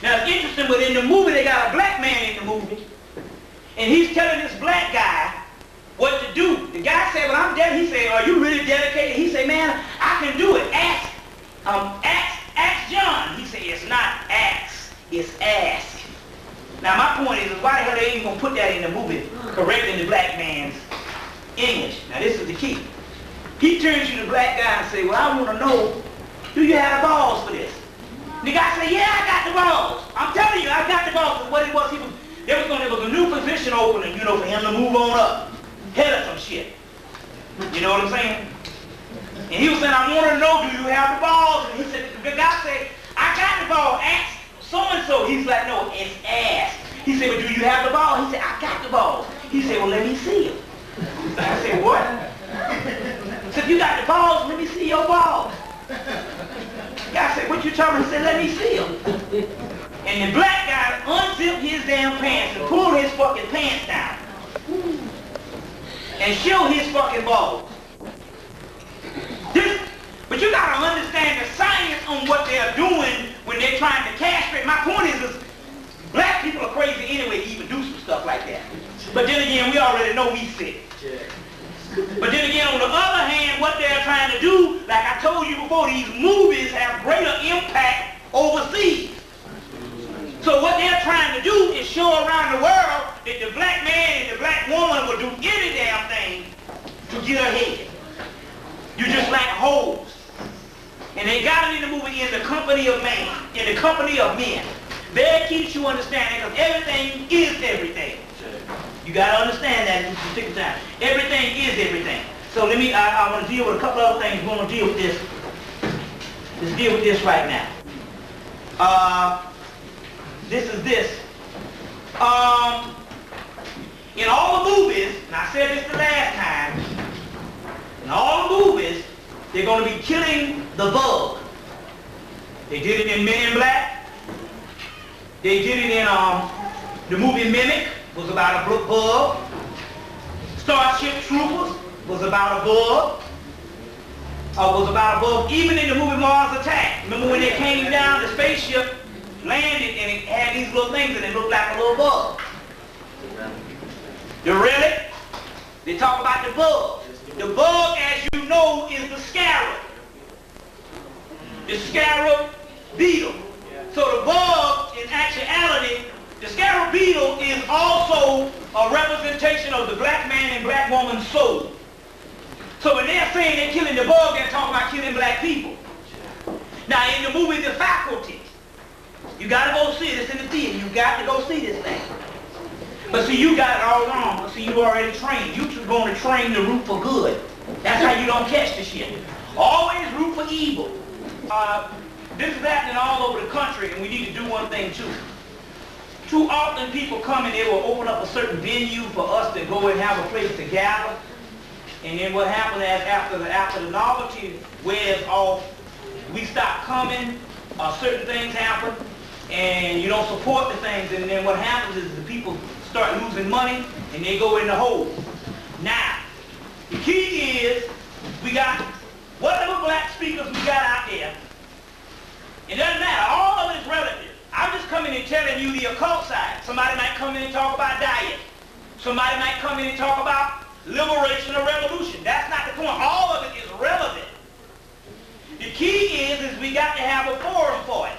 Now it's interesting, but in the movie they got a black man in the movie, and he's telling this black guy what to do. The guy said, well, I'm dead. He said, are you really dedicated? He said, man, I can do it. Ask John. He said, it's not ask, it's ask. Now my point is, why the hell they ain't gonna put that in the movie, correcting the black man's English? Now this is the key. He turns to the black guy and say, well, I want to know, do you have the balls for this? And the guy said, yeah, I got the balls. I'm telling you, I got the balls. But what it was, there was a new position opening, you know, for him to move on up. Head of some shit. You know what I'm saying? And he was saying, I want to know, do you have the balls? And he said, the guy said, I got the ball. Ask so-and-so. He's like, no, it's ass. He said, but do you have the ball? He said, I got the balls. He said, well, let me see them. I said, what? He said, you got the balls, let me see your balls. The guy said, what you talking about? He said, let me see them. And the black guy unzipped his damn pants and pulled his fucking pants down. And show his fucking balls. But you gotta understand the science on what they're doing when they're trying to castrate. My point is black people are crazy anyway to even do some stuff like that. But then again, we already know we sick. But then again, on the other hand, what they're trying to do, like I told you before, these movies have greater impact overseas. So what they're trying to do is show around the world that the black man and the black woman will do any damn thing to get ahead. You just like hoes. And they got it in the movie In the Company of Man, In the Company of Men. Very key that you understand that, because everything is everything. You got to understand that in this particular time. Everything is everything. So let me, I want to deal with a couple other things. We're going to deal with this. Let's deal with this right now. This is this. In all the movies, and I said this the last time, in all the movies, they're going to be killing the bug. They did it in Men in Black. They did it in the movie Mimic, was about a bug. Starship Troopers was about a bug. Was about a bug. Even in the movie Mars Attack, remember when they came down, the spaceship landed and it had these little things and it looked like a little bug. The relic, they talk about the bug. The bug, as you know, is the scarab. The scarab beetle. So the bug, in actuality, the scarab beetle is also a representation of the black man and black woman's soul. So when they're saying they're killing the bug, they're talking about killing black people. Now in the movie The Faculty, you got to go see it. It's in the theater. You got to go see this thing. But see, you got it all wrong. See, you already trained. You going to train to root for good. That's how you don't catch the shit. Always root for evil. This is happening all over the country, and we need to do one thing too. Too often people come and they will open up a certain venue for us to go and have a place to gather. And then what happens is after the novelty wears off, we stop coming, certain things happen, and you don't support the things, and then what happens is the people start losing money, and they go in the hole. Now, the key is, we got whatever black speakers we got out there, it doesn't matter, all of it is relative. I'm just coming and telling you the occult side. Somebody might come in and talk about diet. Somebody might come in and talk about liberation or revolution. That's not the point. All of it is relevant. The key is we got to have a forum for it.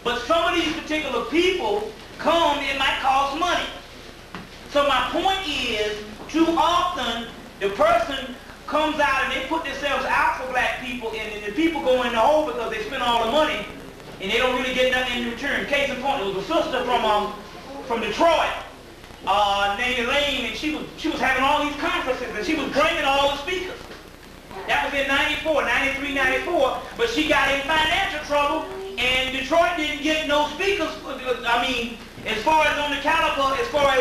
But some of these particular people come, it might cost money. So my point is, too often, the person comes out and they put themselves out for black people, and then the people go in the hole because they spend all the money, and they don't really get nothing in return. Case in point, there was a sister from Detroit, named Elaine, and she was having all these conferences, and she was bringing all the speakers. That was in 94, 93, 94, but she got in financial trouble, and Detroit didn't get no speakers, I mean, as far as on the caliber, as far as